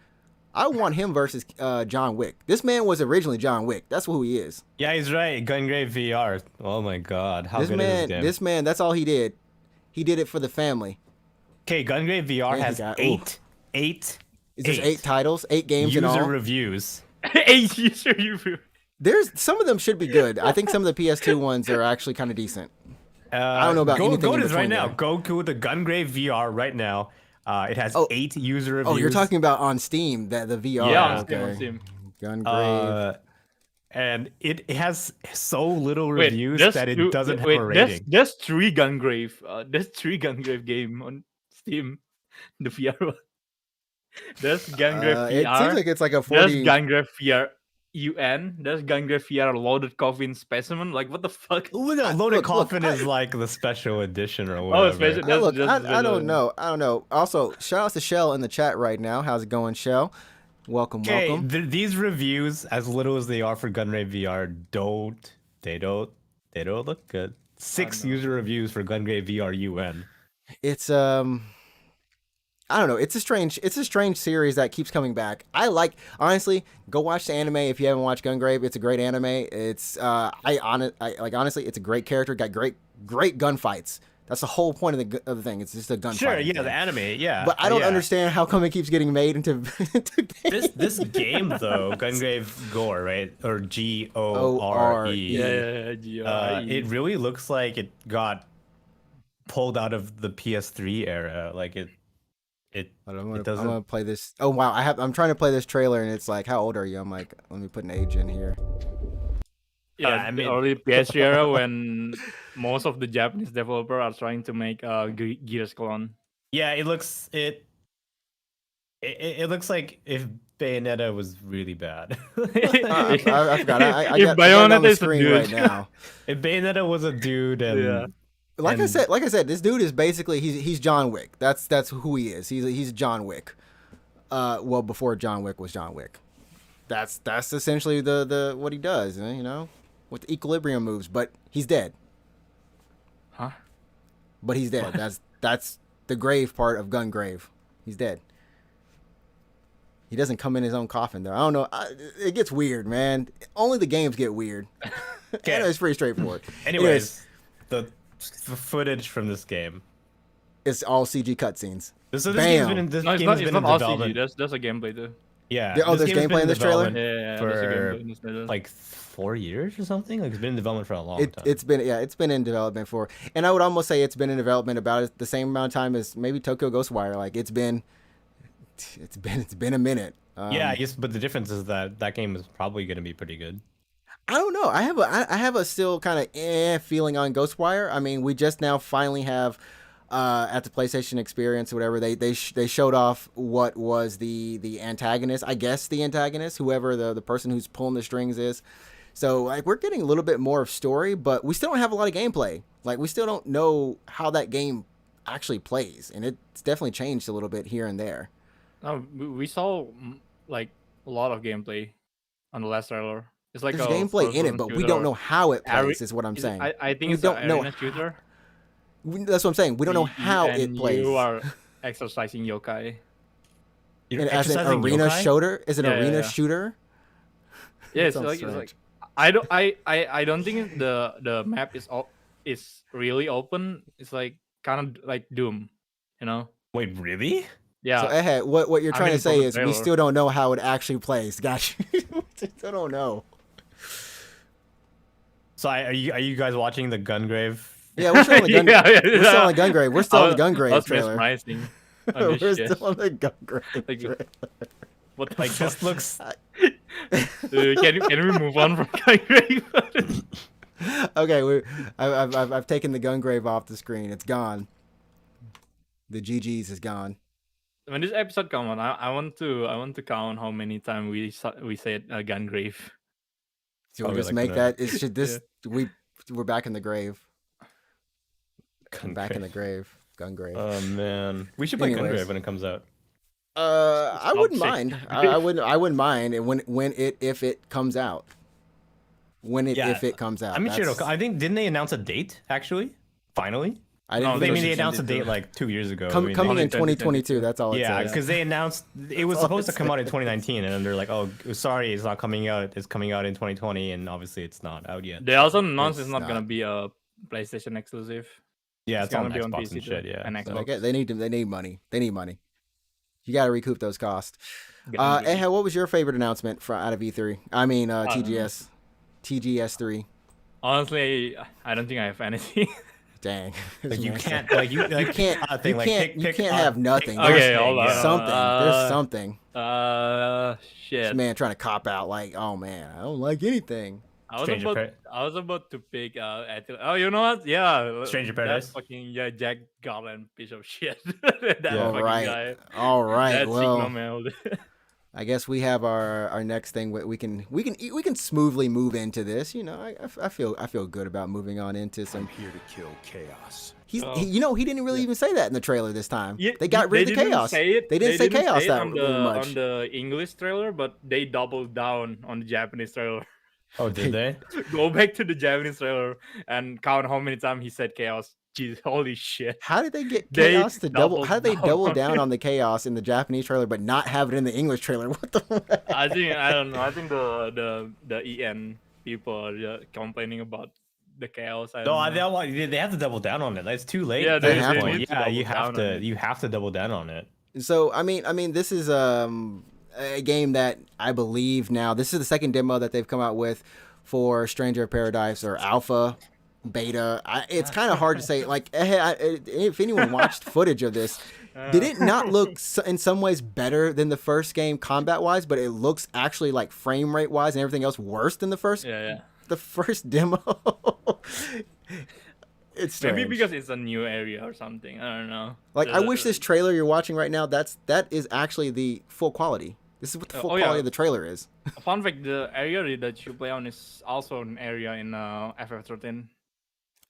C: I would want him versus John Wick. This man was originally John Wick. That's who he is.
B: Yeah, he's right. Gungrave VR. Oh my god, how good is this game?
C: This man, that's all he did. He did it for the family.
B: Okay, Gungrave VR
C: Yeah,
B: has
C: he got-
B: eight.
C: Is this 8 titles, 8 games in
B: user
C: all?
B: reviews.
A: Hey, user review.
C: There's some of them should be good. I think some of the PS2 ones are actually kind of decent. I don't know about
B: go,
C: anything
B: Go
C: in
B: to this right
C: between
B: now.
C: there.
B: Go to the Gungrave VR right now. It has 8 user reviews.
C: Oh, you're talking about on Steam, the VR.
A: Yeah, on
C: okay.
A: Steam.
C: Gungrave.
B: And it has so little
A: Wait,
B: reviews
A: there's
B: that it
A: two-
B: doesn't have
A: wait,
B: a rating.
A: There's 3 Gungrave. There's 3 Gungrave game on Steam. The VR one. There's Gungrave
C: It
A: VR.
C: seems like it's like a
A: There's
C: 40.
A: Gungrave VR. UN. There's Gungrave VR loaded coffin specimen. Like, what the fuck?
B: Oh, no, Loaded
C: look,
B: Coffin is
C: I-
B: like the special edition or
A: Oh,
B: whatever.
A: special. That's
C: Look,
A: just
C: I don't know. I don't know. Also, shout out to Shell in the chat right now. How's it going, Shell? Welcome,
B: Okay,
C: welcome.
B: these reviews, as little as they are for Gungrave VR, don't look good. 6
A: know.
B: user reviews for Gungrave VR UN.
C: It's I don't know. It's a strange series that keeps coming back. I like, honestly, go watch the anime if you haven't watched Gungrave. It's a great anime. It's honestly, it's a great character. Got great gunfights. That's the whole point of the thing. It's just a gunfight.
B: Sure, yeah, the anime, yeah.
C: But I don't
B: yeah.
C: understand how come it keeps getting made into
B: This game though, Gungrave Gore, right? Or Gore.
A: Yeah.
B: It really looks like it got pulled out of the PS3 era. Like it
C: I'm
B: doesn't.
C: gonna play this. Oh wow, I'm trying to play this trailer and it's like, how old are you? I'm like, let me put an age in here.
A: Yeah,
B: I mean-
A: early PS3 era when most of the Japanese developers are trying to make a Gears clone.
B: Yeah, it looks like if Bayonetta was really bad.
C: I forgot. I
A: If
C: got it on
A: Bayonetta
C: the
A: is a
C: screen
A: dude.
C: right now.
B: If Bayonetta was a dude and
A: Yeah.
C: Like I
B: And-
C: said, this dude is basically he's John Wick. That's who he is. He's John Wick. Well, before John Wick was John Wick. That's essentially the what he does, you know, with the equilibrium moves. But he's dead.
A: Huh?
C: But he's dead. That's the grave part of Gungrave. He's dead. He doesn't come in his own coffin though. I don't know. It gets weird, man. Only the games get weird.
B: Okay.
C: It's pretty straightforward.
B: Anyways, the footage from this game.
C: It's all CG cutscenes.
B: So this
C: Bam.
B: game's been in this
A: No, it's
B: game's
A: not.
B: been
A: It's
B: in
A: not all CG.
B: development.
A: There's a gameplay too.
B: Yeah.
C: Oh, there's
B: game's been
C: gameplay in this trailer?
B: development
A: Yeah, there's a
B: for
A: gameplay in this trailer.
B: like 4 years or something. Like it's been in development for a long time.
C: It's been in development for, and I would almost say it's been in development about the same amount of time as maybe Tokyo Ghostwire. Like it's been a minute.
B: Yeah, I guess, but the difference is that game is probably going to be pretty good.
C: I don't know. I have a still kind of feeling on Ghostwire. I mean, we just now finally have at the PlayStation Experience or whatever they showed off what was the antagonist. I guess the antagonist, whoever the person who's pulling the strings is. So like we're getting a little bit more of story, but we still don't have a lot of gameplay. Like we still don't know how that game actually plays, and it's definitely changed a little bit here and there.
A: No, we saw like a lot of gameplay on the last trailer. It's like
C: There's
A: a
C: gameplay in it,
A: first-person
C: but we
A: shooter.
C: don't know how it
A: Ari-
C: plays. Is what I'm saying.
A: I think
C: We
A: it's
C: don't
A: an
C: know
A: arena shooter.
C: That's what I'm saying. We don't know how
A: and
C: it plays.
A: You are exercising yokai.
B: You're
C: And as an
B: exercising
C: arena
B: yokai?
C: shooter, is it
A: Yeah,
C: arena
A: yeah.
C: shooter?
A: Yeah, it's
C: sounds
A: like
C: strange.
A: I don't think the map is really open. It's like kind of like Doom, you know?
B: Wait, really?
A: Yeah.
C: So Ehe, what you're
A: I
C: trying
A: mean,
C: to say
A: from the
C: is we
A: trailer.
C: still don't know how it actually plays. Gotcha. Still don't know.
B: So are you guys watching the Gungrave?
C: Yeah, we're still on the gun.
A: Yeah,
C: We're still on the Gungrave. We're still on the
A: I
C: Gungrave
A: was
C: trailer.
A: mesmerizing on
C: We're
A: this shit.
C: still on the Gungrave
A: Like,
C: trailer.
A: What the
B: Like
A: fuck?
B: this looks.
A: Can we move on from Gungrave?
C: Okay, I've taken the Gungrave off the screen. It's gone. The GGs is gone.
A: When this episode come on, I want to count how many times we said Gungrave.
C: So we'll
B: Oh,
C: just
B: like
C: make
B: that.
C: that. It should this we're back in the grave. Back in the grave. Gungrave.
B: Oh man, we should play
C: Anyways.
B: Gungrave when it comes out.
C: I wouldn't
A: Top
C: mind.
A: six.
C: I wouldn't mind if it comes out. If it comes out.
B: I mean, sure.
C: That's-
B: I think didn't they announce a date actually? Finally,
C: I didn't
A: No,
C: think
B: I
C: it
B: mean
C: was
B: they announced a date
A: 2022.
B: like 2 years ago. I
C: coming
B: mean,
C: in
A: in
C: 2022. That's all.
B: yeah,
C: it says.
B: because they announced it was
C: That's all
B: supposed to
C: it
B: come out in
C: says.
B: 2019, and then they're like, "Oh, sorry, it's not coming out. It's coming out in 2020," and obviously it's not out yet.
A: They also announced
C: It's
A: it's not
C: not.
A: gonna be a PlayStation exclusive.
B: Yeah, it's on
A: gonna be on
B: Xbox
A: PC
B: and
A: too,
B: shit. Yeah,
A: and
B: so-
A: Xbox.
C: Okay, they need money. They need money. You got to recoup those costs.
A: Gungrave.
C: Ehud, what was your favorite announcement out of E3? I mean, TGS, TGS3.
A: Honestly, I don't think I have anything.
C: Dang.
B: Like you
C: Man.
B: can't, like you
C: can't.
B: thing,
C: You
B: like,
C: can't.
B: pick
C: You can't
B: a-
C: have
B: pick
C: nothing.
B: a
A: Okay,
C: There's
B: thing,
A: hold on.
B: yeah.
C: something. There's
A: Uh,
C: something. This
A: Shit.
C: man trying to cop out. Like, oh man, I don't like anything.
B: Stranger
A: I was about to pick oh, you know what? Yeah,
B: Stranger
A: that
B: Paradise?
A: fucking Jack Garland piece of shit. That
C: All
A: fucking
C: right.
A: guy.
C: All right.
A: That
C: Well,
A: Sigma male.
C: I guess we have our next thing. We can smoothly move into this. You know, I feel good about moving on into some.
D: Here to kill chaos.
C: He didn't really even say that in the trailer this time.
A: Yeah,
C: They got rid of the chaos.
A: Say it.
C: They didn't say chaos
A: it
C: that
A: on
C: much.
A: on the English trailer, but they doubled down on the Japanese trailer.
B: Oh, did they?
A: Go back to the Japanese trailer and count how many times he said chaos. Jeez, holy shit!
C: How did they get
A: They
C: chaos to double?
A: doubled
C: How did they
A: down
C: double
A: on
C: down
A: it.
C: on the chaos in the Japanese trailer, but not have it in the English trailer? What the?
A: I don't know. I think the EN people are complaining about the chaos. I
B: No,
A: don't know.
B: they have to double down on it. It's too late.
A: Yeah,
B: at
C: they
B: this
C: have
B: point.
A: to
B: Yeah,
A: double
B: you have
A: down on
B: to.
A: it.
B: You have to double down on it.
C: So I mean, this is a game that I believe now. This is the second demo that they've come out with for Stranger of Paradise or Alpha, Beta. It's kind of hard to say. Like, if anyone watched footage of this, did it not look in some ways better than the first game combat wise? But it looks actually like frame rate wise and everything else worse than the first.
A: Yeah.
C: The first demo. It's strange.
A: Maybe because it's a new area or something. I don't know.
C: Like, I wish this trailer you're watching right now, that is actually the full quality. This is what the full quality of the trailer is.
A: Fun fact: the area that you play on is also an area in FF13.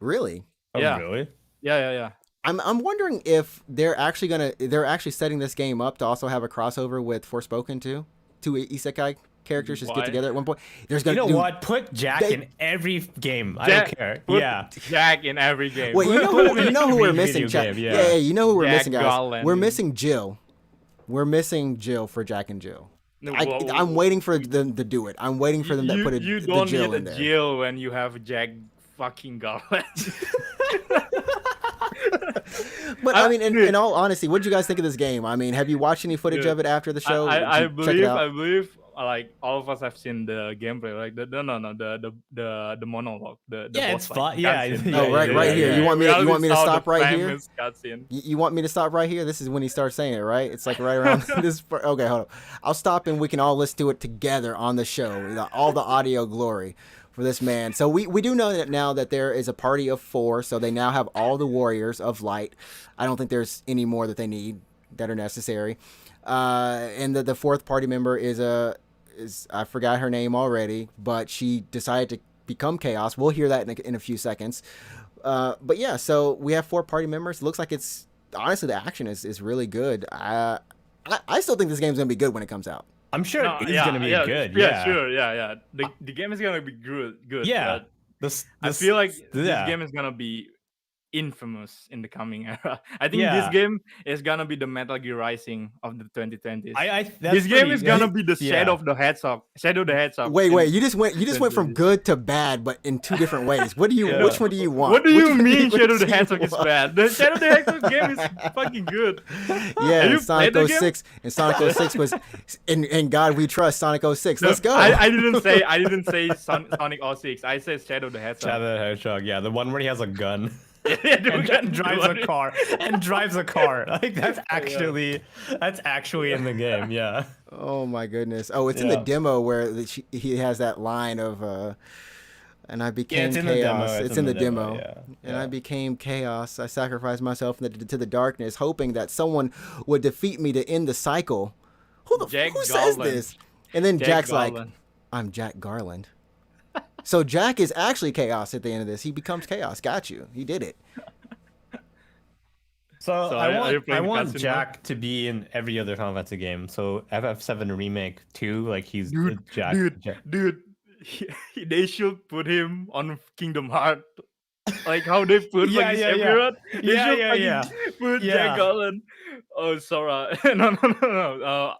C: Really?
B: Oh,
A: Yeah.
B: really?
A: Yeah.
C: I'm wondering if they're actually setting this game up to also have a crossover with Forspoken too. Two isekai characters just get
A: Why?
C: together at one point. There's
B: You
C: gonna
B: know what? Put Jack in every game. I don't care.
A: Put
B: Yeah.
A: Jack in every game.
C: Wait, you know
B: Put him in
C: who we're
B: every
C: missing?
B: video
C: Chat.
B: game, yeah.
C: You know who we're
A: Jack
C: missing, guys.
A: Garland.
C: We're missing Jill. We're missing Jill for Jack and Jill.
A: No,
C: I'm waiting for them to do it. I'm waiting for them to put
A: you
C: the
A: don't
C: Jill
A: need
C: in
A: a
C: there.
A: Jill when you have Jack fucking Garland.
C: But I mean, in all honesty, what did you guys think of this game? I mean, have you watched any footage
A: Dude,
C: of it after the show?
A: I
C: Did you check it out?
A: believe like all of us have seen the gameplay, like the monologue, the
B: Yeah,
A: boss
B: it's
A: fight
B: fun. Yeah,
A: cutscene.
B: yeah,
C: Oh, right here.
B: yeah.
C: You want me to
A: saw
C: stop
A: the
C: right here?
A: famous cutscene.
C: You want me to stop right here? This is when he starts saying it, right? It's like right around this. Okay, hold on. I'll stop and we can all listen to it together on the show. All the audio glory for this man. So we do know that now that there is a party of 4. So they now have all the warriors of light. I don't think there's any more that they need that are necessary. And the fourth party member is I forgot her name already, but she decided to become Chaos. We'll hear that in a few seconds. But yeah, so we have 4 party members. It looks like it's honestly the action is really good. I still think this game's gonna be good when it comes out.
B: I'm sure
A: No,
B: it's gonna be good.
A: Yeah, sure. Yeah. The game is gonna be good.
B: Yeah.
A: but I feel like this
B: yeah.
A: game is gonna be infamous in the coming era. I think
B: Yeah.
A: this game is gonna be the Metal Gear Rising of the 2020s.
B: That's
A: This game
B: pretty-
A: is gonna be the
B: yeah.
A: Shadow of the Hedgehog. Shadow the Hedgehog.
C: Wait, you just went from good to bad, but in 2 different ways. What do you?
A: Yeah.
C: Which one do you want?
A: What do
C: Which
A: you
C: one
A: mean
C: which
A: Shadow the
C: do you
A: Hedgehog is
C: want?
A: bad? The Shadow the Hedgehog game is fucking good.
C: Yeah,
A: Have you
C: and Sonic
A: played the game?
C: 06 and Sonic 06 was in God we trust Sonic 06. Let's go.
A: I didn't say Sonic 06. I said Shadow the Hedgehog.
B: Shadow the Hedgehog. Yeah, the one where he has a gun
A: and
B: and drives a car and drives a car. Like that's actually in the game. Yeah.
C: Oh my goodness. Oh, it's in the
B: Yeah.
C: demo where he has that line of and I became
B: it's in the
C: chaos.
B: demo.
C: It's in the demo.
B: Yeah.
C: And I became chaos. I sacrificed myself to the darkness, hoping that someone would defeat me to end the cycle. Who
A: Jack
C: says
A: Garland.
C: this? And then Jack's like,
A: Garland.
C: I'm Jack Garland. So Jack is actually chaos at the end of this. He becomes chaos. Got you. He did it.
B: So
A: are you
B: I
A: playing
B: want
A: cutscene
B: Jack to be in every other Final Fantasy game. So FF7 Remake 2, like he's Jack.
A: Dude, they should put him on Kingdom Hearts. Like how they put
B: Yeah,
A: like
B: yeah,
A: Sephiroth. They
B: Yeah,
A: should
B: yeah,
A: fucking
B: yeah.
A: Put
B: Yeah.
A: Jack Garland. Oh, Sora. No.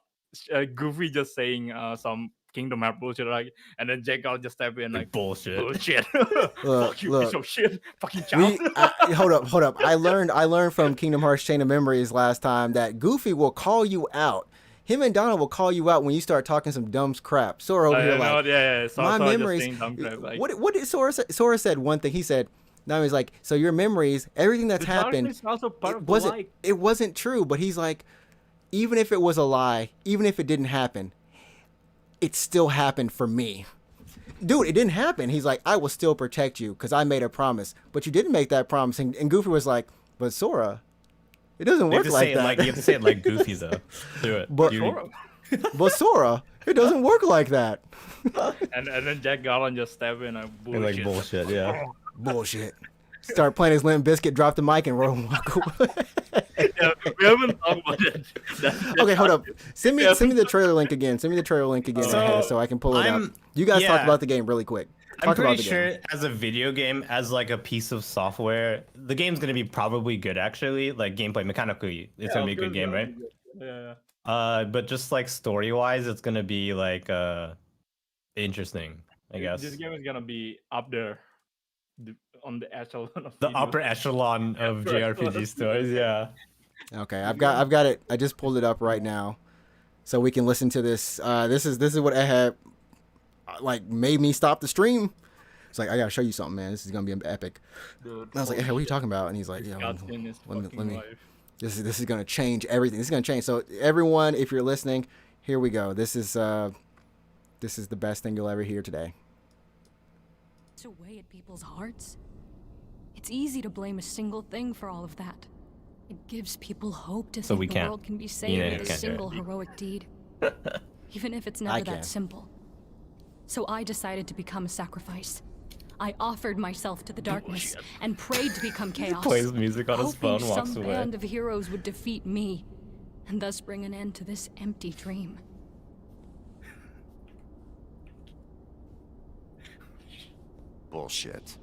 A: Goofy just saying some Kingdom Hearts bullshit, like, and then Jack Garland just step in like
B: Bullshit.
A: bullshit. Fuck you,
C: look.
A: piece of shit. Fucking child.
C: Hold up. I learned from Kingdom Hearts Chain of Memories last time that Goofy will call you out. Him and Donald will call you out when you start talking some dumb crap. Sora over here like,
A: yeah.
C: my
A: Sora just
C: memories.
A: saying dumb crap, like,
C: What did Sora say? Sora said one thing. He said, now he's like, so your memories, everything that's
A: the
C: happened,
A: darkness is also part
C: it
A: of the
C: wasn't
A: light.
C: it wasn't true. But he's like, even if it was a lie, even if it didn't happen, it still happened for me. Dude, it didn't happen. He's like, I will still protect you because I made a promise. But you didn't make that promise. And Goofy was like, but Sora, it doesn't
B: You
C: work
B: have to
C: like
B: say it
C: that.
B: you have to say it like Goofy though. Do it.
C: But-
B: You-
A: Sora.
C: But Sora, it doesn't work like that.
A: And then Jack Garland just step in and
B: And, like bullshit, yeah.
C: Bullshit. Start playing his Limp Bizkit, drop the mic, and walk away.
A: Yeah, we haven't talked about it.
C: Okay, hold up. Send me the trailer link again. Send me the trailer link again so I can pull it up. You guys talk about the game really quick.
B: I'm pretty sure as a video game, as like a piece of software, the game's gonna be probably good actually. Like gameplay mechanically, it's gonna be a good game, right?
A: Yeah.
B: But just like story wise, it's gonna be like interesting, I guess.
A: This game is gonna be up there, on the echelon of
B: The
A: videos.
B: upper echelon of JRPG stories, yeah.
C: Okay, I've got it. I just pulled it up right now, so we can listen to this. This is what I had like made me stop the stream. It's like, I gotta show you something, man. This is gonna be epic.
A: Dude,
C: And I was like, hey, what are you talking about? And he's like,
A: this
C: yeah,
A: cutscene is
C: let me.
A: fucking life.
C: This is gonna change everything. This is gonna change. So everyone, if you're listening, here we go. This is the best thing you'll ever hear today.
E: To weigh at people's hearts. It's easy to blame a single thing for all of that. It gives people hope to
B: So we
E: think the
B: can't.
E: world can be
B: You
E: saved
B: know,
E: with
B: you
E: a
B: can't do it.
E: single heroic deed. Even if it's
C: I
E: never
C: can.
E: that simple. So I decided to become a sacrifice. I offered myself to the darkness and prayed to become chaos.
B: Plays music on his
E: hoping
B: phone, walks
E: some
B: away.
E: band of heroes would defeat me and thus bring an end to this empty dream.
D: Bullshit.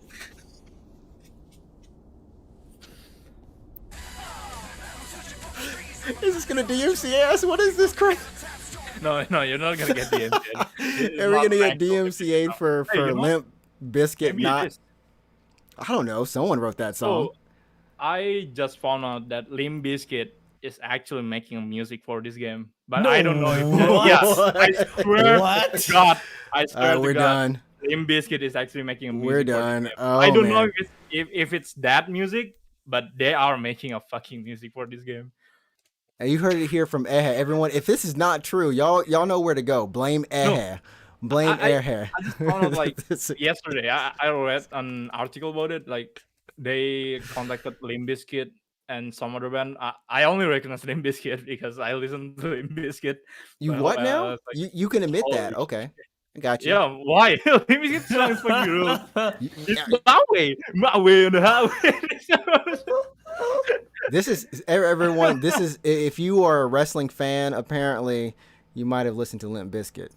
C: Is this gonna DMCA us? What is this crap?
A: No, you're not gonna get the engine.
C: Are we gonna get DMCA'd for
A: Hey, you know,
C: Limp Bizkit
A: maybe it
C: not?
A: is.
C: I don't know. Someone wrote that song.
A: So, I just found out that Limp Bizkit is actually making music for this game, but I don't know if
B: What?
A: yeah, I swear
B: What?
A: to God, I swear to
C: We're
A: God,
C: done.
A: Limp Bizkit is actually making a music.
C: We're
A: for this
C: done.
A: game.
C: Oh,
A: I don't know
C: man.
A: if it's that music, but they are making a fucking music for this game.
C: And you heard it here from Ehe. Everyone, if this is not true, y'all know where to go. Blame Ehe. Blame Ehe.
A: I just found out like
C: This-
A: yesterday. I read an article about it. Like they contacted Limp Bizkit and some other band. I only recognize Limp Bizkit because I listen to Limp Bizkit.
C: You
A: Well,
C: what now?
A: it's like,
C: You can admit
A: holy
C: that. Okay. I got you.
A: yeah, why? Limp Bizkit song is fucking rude.
C: Yeah,
A: It's my way on the highway.
C: This is everyone. This is if you are a wrestling fan. Apparently, you might have listened to Limp Bizkit.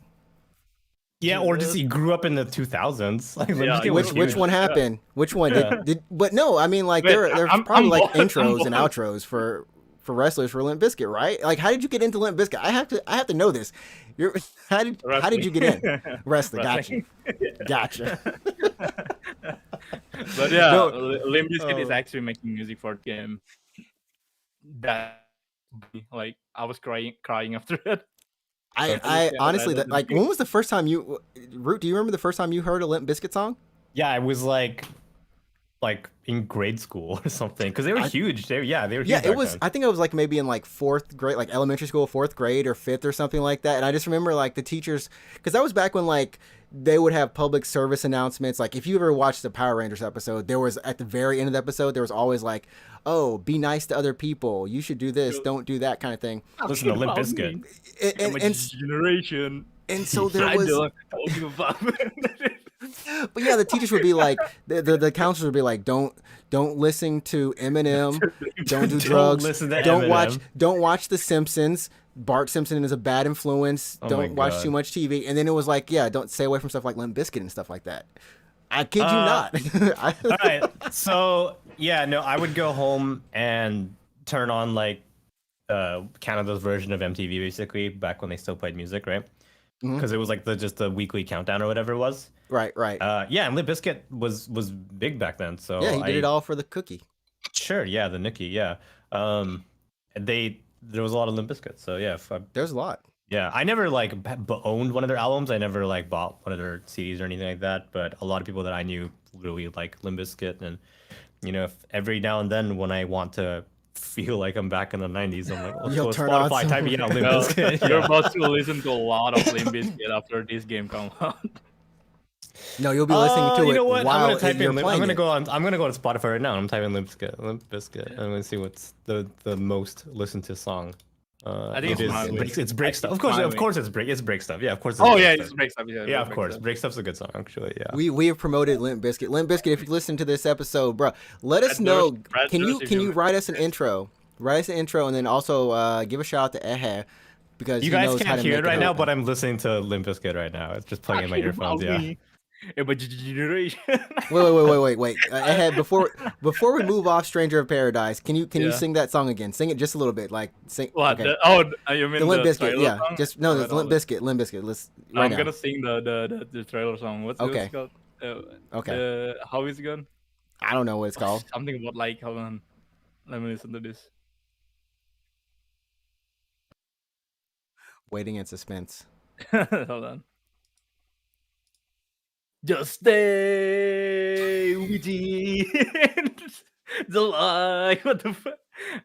B: Yeah, or just he grew up in the 2000s. Like,
A: Yeah,
B: Limp Bizkit was
C: Which
B: huge.
C: one happened? Which one
B: Yeah.
C: did? But no, I mean like
A: Wait,
C: there's
A: I'm
C: probably like
A: bored. I'm
C: intros and
A: bored.
C: outros for wrestlers for Limp Bizkit, right? Like, how did you get into Limp Bizkit? I have to know this. How did you get in? Wrestling. Gotcha.
A: But yeah,
C: No.
A: Limp Bizkit is
C: Oh.
A: actually making music for the game. That like I was crying after it.
C: I
A: Yeah,
C: honestly
A: that-
C: like when was the first time you Root? Do you remember the first time you heard a Limp Bizkit song?
B: Yeah, I was like in grade school or something because they were huge. They were huge.
C: Yeah, it
B: back
C: was.
B: then.
C: I think I was like maybe in like fourth grade, like elementary school, fourth grade or fifth or something like that. And I just remember like the teachers, because that was back when like they would have public service announcements. Like if you ever watched the Power Rangers episode, there was at the very end of the episode, there was always like, "Oh, be nice to other people. You should do this. Don't do that," kind of thing.
B: Listen to Limp Bizkit.
A: I'm a generation.
C: And so there
A: I
C: was.
A: don't give a fuck.
C: But yeah, the teachers would be like, the counselors would be like, don't listen to Eminem, don't do drugs,
B: listen to
C: don't
B: Eminem.
C: watch The Simpsons. Bart Simpson is a bad influence.
B: Oh my
C: Don't watch
B: God.
C: too much TV. And then it was like, yeah, don't stay away from stuff like Limp Bizkit and stuff like that. I kid you not.
B: All right. So yeah, no, I would go home and turn on like Canada's version of MTV basically back when they still played music, right?
C: Mhm.
B: Because it was like just the weekly countdown or whatever it was.
C: Right.
B: Yeah, and Limp Bizkit was big back then. So
C: Yeah, he did it all for the cookie.
B: Sure, yeah, the Nookie, yeah. There was a lot of Limp Bizkit, so yeah.
C: There's a lot.
B: Yeah, I never like owned one of their albums. I never like bought one of their CDs or anything like that. But a lot of people that I knew really like Limp Bizkit, and you know, if every now and then when I want to feel like I'm back in the '90s, I'm like, let's
C: You'll
B: go
C: turn on
B: Spotify, type in Limp
A: Well,
B: Bizkit.
A: you're
B: Yeah.
A: about to listen to a lot of Limp Bizkit after this game comes out.
C: No, you'll be listening to
B: you
C: it
B: know what?
C: while
B: I'm gonna type
C: you're
B: in. I'm
C: playing
B: gonna
C: it.
B: go on. I'm gonna go to Spotify right now. I'm typing Limp Bizkit. I'm gonna see what's the most listened to song.
A: I think
B: it
A: it's
B: is.
A: My Way.
B: It's break
A: I
B: stuff.
A: think
B: Of course,
A: My
B: of
A: Way.
B: course, it's break stuff. Yeah, of course.
A: Oh
B: break
A: yeah,
B: stuff.
A: it's break stuff.
B: Yeah, of
A: break
B: course.
A: stuff.
B: Break stuff's a good song, actually. Yeah.
C: We have promoted Limp Bizkit. Limp Bizkit, if you listen to this episode, bro, let us
A: Brad
C: know.
A: Durst- Brad
C: Can you
A: Durst, if
C: can
A: you
C: you write us an intro? Write us an intro, and then also give a shout out to Ehe because
B: You
C: he
B: guys
C: knows how
B: can't
C: to
B: hear
C: make
B: it right now,
C: happen.
B: but I'm listening to Limp Bizkit right now. It's just playing in my earphones. Yeah.
A: But generation.
C: Wait. Ehe, before we move off Stranger of Paradise, can you
A: Yeah.
C: sing that song again? Sing it just a little bit, like sing.
A: What?
C: Okay.
A: You mean
C: The Limp Bizkit,
A: trailer
C: yeah.
A: song?
C: Just no,
A: Alright,
C: the Limp
A: I'll-
C: Bizkit. Limp Bizkit. Let's
A: No,
C: right
A: I'm
C: now.
A: gonna sing the trailer song. What's
C: Okay.
A: it called?
C: Okay.
A: How is it going?
C: I don't know what it's called.
A: Something about like. Hold on. Let me listen to this.
C: Waiting in suspense.
A: Hold on. Just stay within the light. What the fuck?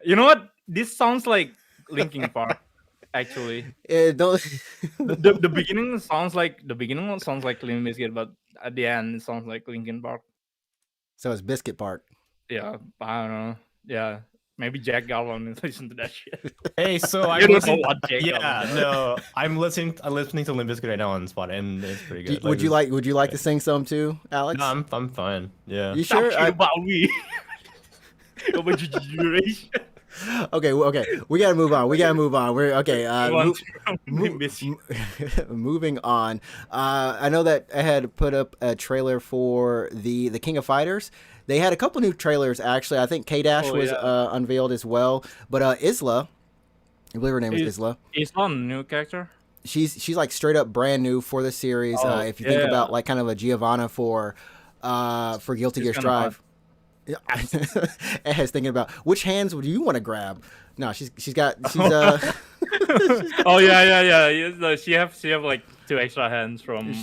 A: You know what? This sounds like Linkin Park. Actually,
C: Don't.
A: the beginning sounds like Limp Bizkit, but at the end it sounds like Linkin Park.
C: So it's Biscuit Park.
A: Yeah, I don't know. Yeah, maybe Jack Galvin is listening to that shit.
B: Hey, so
A: You
B: I'm
A: don't know
B: listening.
A: what Jack
B: Yeah,
A: Galvin is.
B: no, I'm listening to Limp Bizkit right now on Spot, and it's pretty good.
C: Would you like to sing some too, Alex?
B: No, I'm fine. Yeah.
C: You
A: Stop
C: sure?
A: shit about me. About your generation.
C: Okay. We gotta move on. We're okay.
A: Limp Bizkit.
C: Moving on. I know that I had put up a trailer for the King of Fighters. They had a couple new trailers actually. I think K-Dash was unveiled as well. But Isla, I believe her name is Isla.
A: Is not a new character.
C: She's like straight up brand new for the series. If you think about like kind of a Giovanna for Guilty Gear Strive. I was thinking about which hands would you want to grab? No, she's
A: Oh yeah. No, she have like 2 extra hands from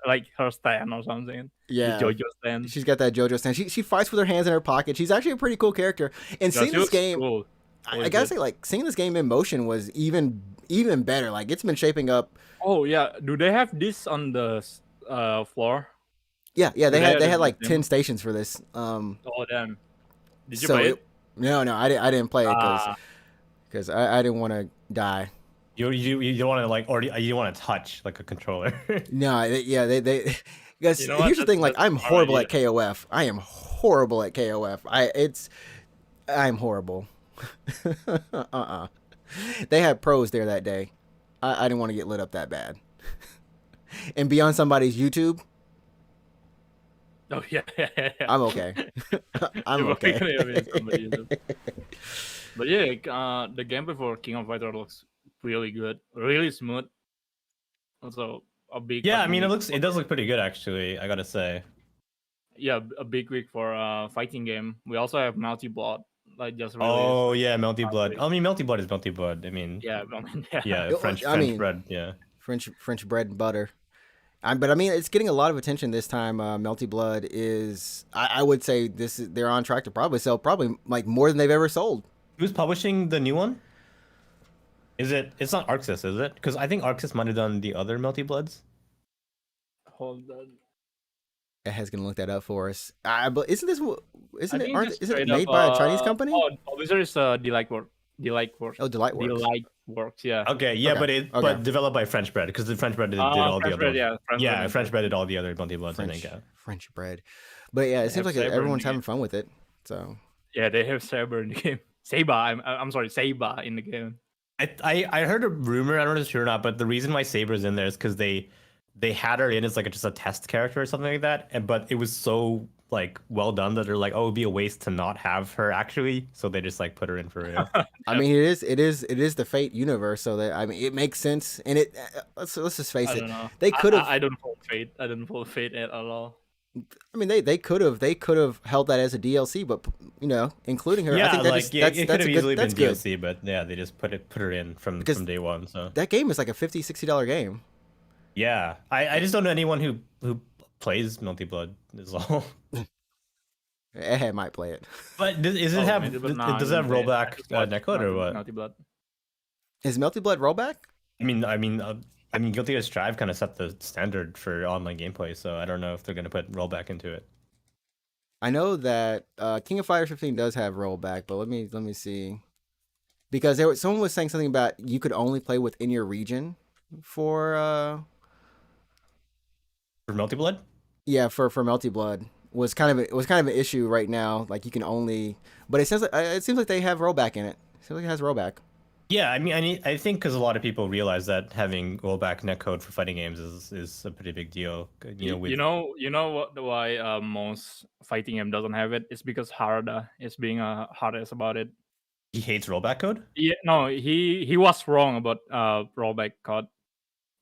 A: like her stand or something.
C: yeah.
A: The JoJo stand.
C: She's got that JoJo stand. She fights with her hands in her pocket. She's actually a pretty cool character. And
A: Yeah,
C: seeing
A: she
C: this
A: looks
C: game,
A: cool.
C: I gotta say, like seeing this game in motion was even better. Like it's been shaping up.
A: Oh yeah, do they have this on the floor?
C: Yeah. They
A: they
C: had
A: have
C: like
A: the
C: 10 stations for this.
A: Oh damn! Did you
C: So
A: play it?
C: No, I didn't play it
A: Ah.
C: because I didn't want to die.
B: You don't want to like, or you want to touch like a controller.
C: No, they guys.
A: You know what?
C: Here's the thing. Like
A: That's
C: I'm
A: smart
C: horrible
A: idea.
C: at KOF. I am horrible at KOF. I'm horrible. They had pros there that day. I didn't want to get lit up that bad. And be on somebody's YouTube,
A: Oh yeah.
C: I'm okay. I'm
A: You're
C: okay.
A: gonna have it, somebody use it. But yeah, the gameplay for King of Fighters looks really good, really smooth. Also, a big.
B: Yeah, I mean,
A: fucking week
B: it does look pretty good actually. I gotta say.
A: Yeah, a big week for fighting game. We also have Multi Blood, like just released.
B: Oh yeah, Melty Blood.
A: week.
B: I mean, Melty Blood is Melty Blood. I mean,
A: Yeah, I mean, yeah.
B: yeah,
C: Well,
B: French
C: I mean-
B: bread. Yeah.
C: French bread and butter. But I mean, it's getting a lot of attention this time. Melty Blood is, I would say, they're on track to probably sell like more than they've ever sold.
B: Who's publishing the new one? It's not Arxis, is it? Because I think Arxis might have done the other Melty Bloods.
A: Hold on.
C: Eh's gonna look that up for us. But isn't
A: I
C: it
A: think
C: aren't,
A: it's
C: is it
A: straight
C: made
A: up,
C: by a Chinese company?
A: Oh, publisher is Delight Works.
C: Oh, Delightworks.
A: Delight Works, yeah.
B: Okay, yeah,
C: Okay,
B: but
C: okay.
B: developed by French bread because the French bread did all the
A: French
B: other
A: bread,
B: ones.
A: yeah.
B: Yeah,
A: bread.
B: French bread did all the other Melty Bloods. I think. Yeah.
C: French bread. But yeah, it seems
A: have
C: like
A: Saber in
C: everyone's
A: the
C: having
A: game.
C: fun with it. So
A: Yeah, they have Saber in the game. Saber, I'm sorry, Saber in the game.
B: I heard a rumor. I don't know if it's true or not, but the reason why Saber's in there is because they had her in as like just a test character or something like that, but it was so like well done that they're like, oh, it'd be a waste to not have her actually, so they just like put her in for real.
C: I mean, it is the Fate universe. So that I mean, it makes sense. And it let's just face
A: I
C: it.
A: don't know.
C: They could have.
A: I don't follow Fate. I don't follow Fate at all.
C: I mean, they could have held that as a DLC, but including her.
B: Yeah,
C: I think that
B: like
C: just,
B: yeah,
C: that's
B: it could
C: that's
B: have
C: a
B: easily
C: good. That's
B: been
C: good.
B: DLC, but yeah, they just put her in from
C: Because-
B: day one. So
C: That game is like a $50-$60 game.
B: yeah, I just don't know anyone who plays Melty Blood is all.
C: Ehe might play it.
B: But does it
A: Oh,
B: have
A: maybe, but nah,
B: does it
A: I
B: have
A: don't play
B: rollback netcode or what?
A: Naughty Blood.
C: Is Melty Blood rollback?
B: I mean, Guilty Gear Strive kind of set the standard for online gameplay, so I don't know if they're gonna put rollback into it.
C: I know that King of Fighters 15 does have rollback, but let me see. because someone was saying something about you could only play within your region for
B: For Melty Blood?
C: for Melty Blood it was kind of an issue right now. Like you can only, but it seems like they have rollback in it. It seems like it has rollback.
B: Yeah, I mean, I think because a lot of people realize that having rollback netcode for fighting games is a pretty big deal.
A: You know what? Why most fighting game doesn't have it? It's because Harada is being a hard ass about it.
B: he hates rollback code.
A: Yeah, no, he was wrong about rollback code.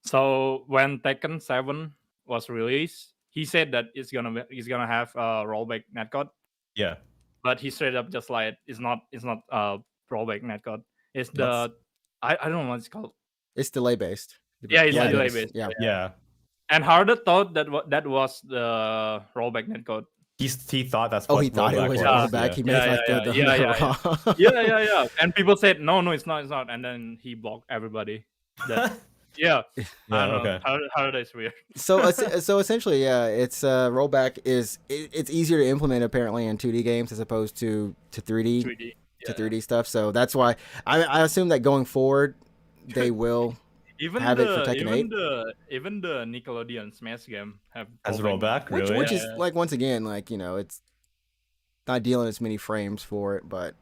A: So when Tekken 7 was released, he said that he's gonna have rollback netcode,
B: Yeah,
A: but he straight up just lied. It's not rollback netcode. It's
B: What's-
A: the I don't know what it's called.
C: It's delay based.
A: Yeah, it's
B: delay
A: based.
C: Yeah.
B: yeah.
A: And Harder thought that was the rollback netcode.
B: He thought that's
C: Oh,
B: what
C: he thought it
B: rollback
C: was
A: was.
C: rollback.
B: Yeah.
C: He made
A: Yeah,
C: like
A: yeah,
C: the
A: yeah. Yeah. And people said no, it's not. And then he blocked everybody. Yeah, I don't know. Harder is weird.
C: So essentially, yeah, it's rollback it's easier to implement apparently in 2D games as opposed to 3D
A: 3D.
C: to 3D stuff. So that's why I assume that going forward they will
A: Even
C: have it for Tekken 8.
A: Even the Nickelodeon Smash game have
B: As rollback,
C: which
B: really?
C: is like once again like it's not dealing as many frames for it, but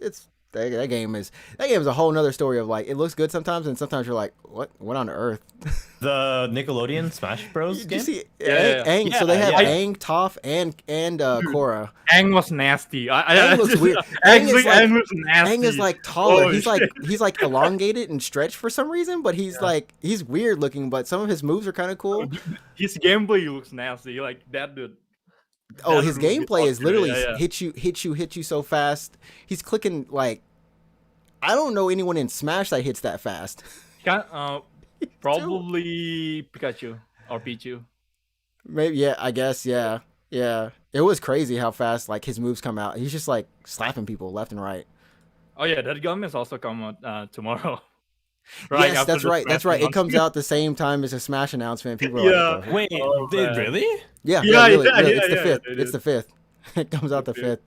C: it's that game is a whole nother story of like it looks good sometimes and sometimes you're like what on earth.
B: The Nickelodeon Smash Bros.
C: Did you
B: game.
C: see
A: Yeah.
C: Aang? So they have
B: Yeah.
C: Aang, Toph, and Korra.
A: Aang was nasty.
C: Aang looks weird.
A: Aang
C: Aang
A: was nasty.
C: Aang is like taller.
A: Oh,
C: He's like elongated and stretched for some reason, but he's he's weird looking. But some of his moves are kind of cool.
A: His gameplay looks nasty. Like that dude.
C: Oh,
A: That
C: his
A: dude looks
C: gameplay is literally
A: yeah.
C: hit you so fast. He's clicking like I don't know anyone in Smash that hits that fast.
A: Probably Pikachu or Pichu.
C: Maybe yeah, I guess yeah. It was crazy how fast like his moves come out. He's just like slapping people left and right.
A: Oh yeah, that game is also come out tomorrow.
C: Yes,
A: after
C: that's
A: the
C: right. That's
A: Smash
C: right. It comes
A: announcement.
C: out the same time as a Smash announcement. People are
A: Yeah.
C: like,
B: Wait,
A: Oh,
B: did
A: man.
B: really?
C: yeah,
A: Yeah,
C: really.
A: yeah,
C: It's the
A: yeah,
C: fifth.
A: it
C: It's
A: is.
C: the fifth. It comes out the
A: Okay.
C: fifth.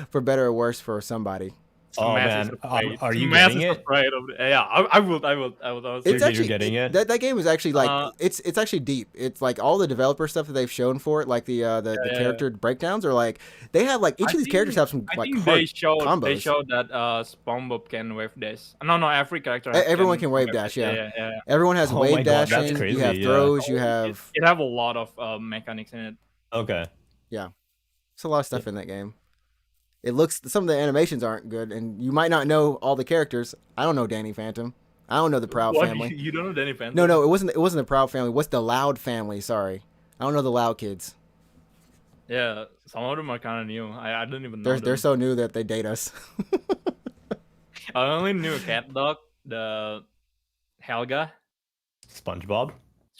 C: For better or worse for somebody.
B: Oh
A: Smash
B: man,
A: is afraid.
B: are you
A: Smash
B: getting
A: is
B: it?
A: afraid of yeah, I will.
B: It's
C: It's
B: you're
C: actually
B: getting it?
C: That game is actually like
A: Uh,
C: it's actually deep. It's like all the developer stuff that they've shown for it, like the
A: yeah.
C: character breakdowns are like they have like each of these characters have some
A: I
C: like
A: think
C: hard
A: they showed
C: combos.
A: that SpongeBob can wave dash. No, every character.
C: Everyone can wave dash, yeah. Everyone has
B: Oh my
C: wave
B: God, that's
C: dashing.
B: crazy,
C: You have
B: yeah.
C: throws. You have
A: It have a lot of mechanics in it.
B: Okay.
C: it's a lot of stuff in that game. It looks some of the animations aren't good, and you might not know all the characters. I don't know Danny Phantom. I don't know the Proud
A: What?
C: family.
A: You don't know Danny Phantom?
C: No, it wasn't the Proud family. What's the Loud family? Sorry, I don't know the Loud kids.
A: Yeah, some of them are kind of new. I don't even know.
C: They're
A: them.
C: so new that they date us.
A: I only knew Cat Dog, the Helga,
B: SpongeBob.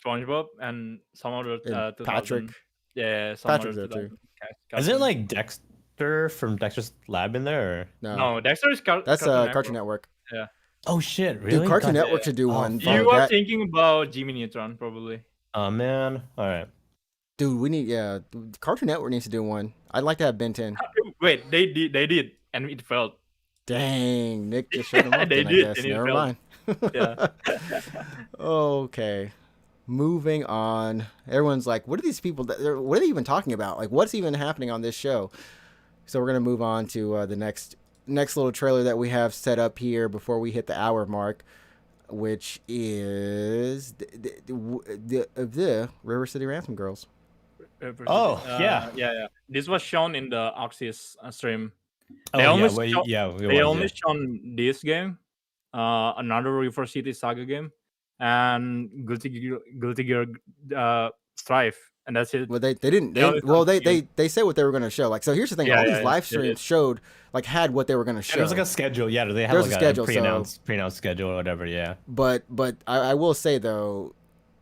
A: SpongeBob, and some other
C: And
A: 2000
C: Patrick.
A: Yeah, some
C: Patrick's
A: other
C: there too.
A: 2000
B: Is it
A: cartoon.
B: like Dexter from Dexter's Lab in there? Or?
A: No, Dexter is
C: That's
A: Cartoon
C: Cartoon Network.
B: Oh shit! Really?
C: Dude, Cartoon
B: God-
C: Network should do
B: Oh,
C: one.
B: fuck.
A: You are
C: That-
A: thinking about Jimmy Neutron, probably.
B: Oh man. All right.
C: Dude, we need Cartoon Network needs to do one. I'd like to have Ben 10.
A: Wait, they did, and it failed.
C: Dang, Nick just showed them up.
A: They
C: then,
A: did,
C: I guess.
A: and it
C: Never
A: failed.
C: mind.
A: Yeah.
C: Okay. Moving on. Everyone's like, what are these people? What are they even talking about? Like, what's even happening on this show? So we're gonna move on to the next little trailer that we have set up here before we hit the hour mark, which is the River City Ransom Girls.
B: Oh, yeah.
A: yeah. This was shown in the Oxys stream.
B: Oh
A: They
B: yeah.
A: only
B: Well,
A: show-
B: yeah. It
A: They
B: was,
A: only
B: yeah.
A: shown this game, another River City Saga game, and Guilty Gear Strife, and that's it.
C: Well, they didn't.
A: They only showed
C: They said what they were gonna show. Like, so here's the thing.
A: Yeah,
C: all
A: yeah,
C: these
A: yeah.
C: live
A: They
C: streams
A: did.
C: showed like what they were gonna show.
B: There was like a schedule. Yeah. They had
C: There's
B: like
C: a schedule, so-
B: pre-announced schedule or whatever. Yeah.
C: But I will say though,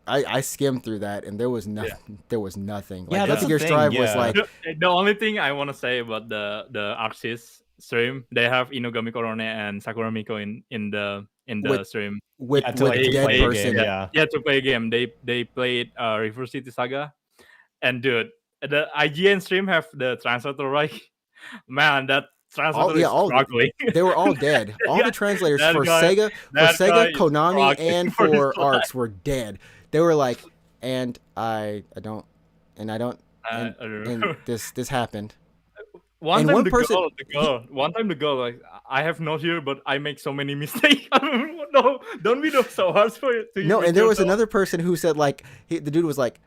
C: I skimmed through that and there was nothing. There was nothing. Like,
B: Yeah, that's
C: Guilty Gear
B: the thing,
C: Strive was
B: yeah.
C: like
A: The only thing I want to say about the Oxys stream, they have Inugami Korone and Sakura Miko in the
C: With-
A: stream.
C: with
B: Yeah, to,
C: with
B: like,
C: dead
B: play a
C: person.
B: game, yeah.
A: Yeah, to play a game. They played River City Saga, and dude, the IGN stream have the translator right. Man, that translator
C: yeah,
A: is
C: all
A: struggling.
C: they were all dead. All
A: Yeah,
C: the translators
A: that
C: for
A: guy-
C: Sega,
A: that guy is
C: Konami,
A: struggling
C: and
A: for his
C: for
A: life.
C: Arcs were dead. They were like, and I don't, and I don't,
A: I don't
C: and
A: remember.
C: this happened.
A: One
C: and
A: time
C: one
A: the
C: person-
A: one time the girl, like, I have no here, but I make so many mistakes. No, don't be so harsh for it.
C: No, and there was another person who said like the dude was like,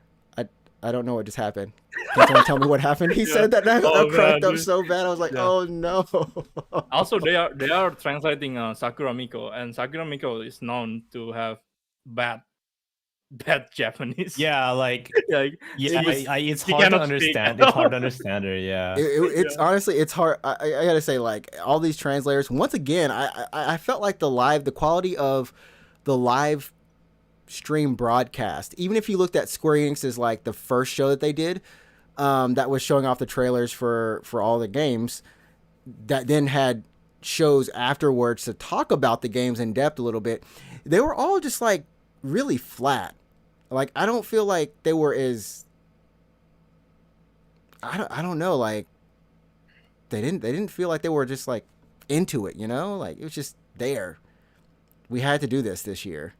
C: I don't know what just happened. Can someone tell me what happened? He said that, and I
A: Oh,
C: cracked
A: man,
C: up
A: dude.
C: so bad. I was like,
A: Yeah.
C: oh no.
A: Also, they are translating Sakura Miko, and Sakura Miko is known to have bad Japanese.
B: Yeah, like
A: like
B: yeah,
A: she's-
B: it's
A: she
B: hard to
A: cannot speak
B: understand.
A: at
B: It's hard
A: all.
B: to understand her. Yeah.
C: It's honestly, it's hard. I gotta say, like all these translators. Once again, I felt like the quality of the live stream broadcast. Even if you looked at Square Enix's like the first show that they did, that was showing off the trailers for all the games, that then had shows afterwards to talk about the games in depth a little bit. They were all just like really flat. Like I don't feel like they were as I don't know, like they didn't feel like they were just like into it, you know? Like it was just there. We had to do this year.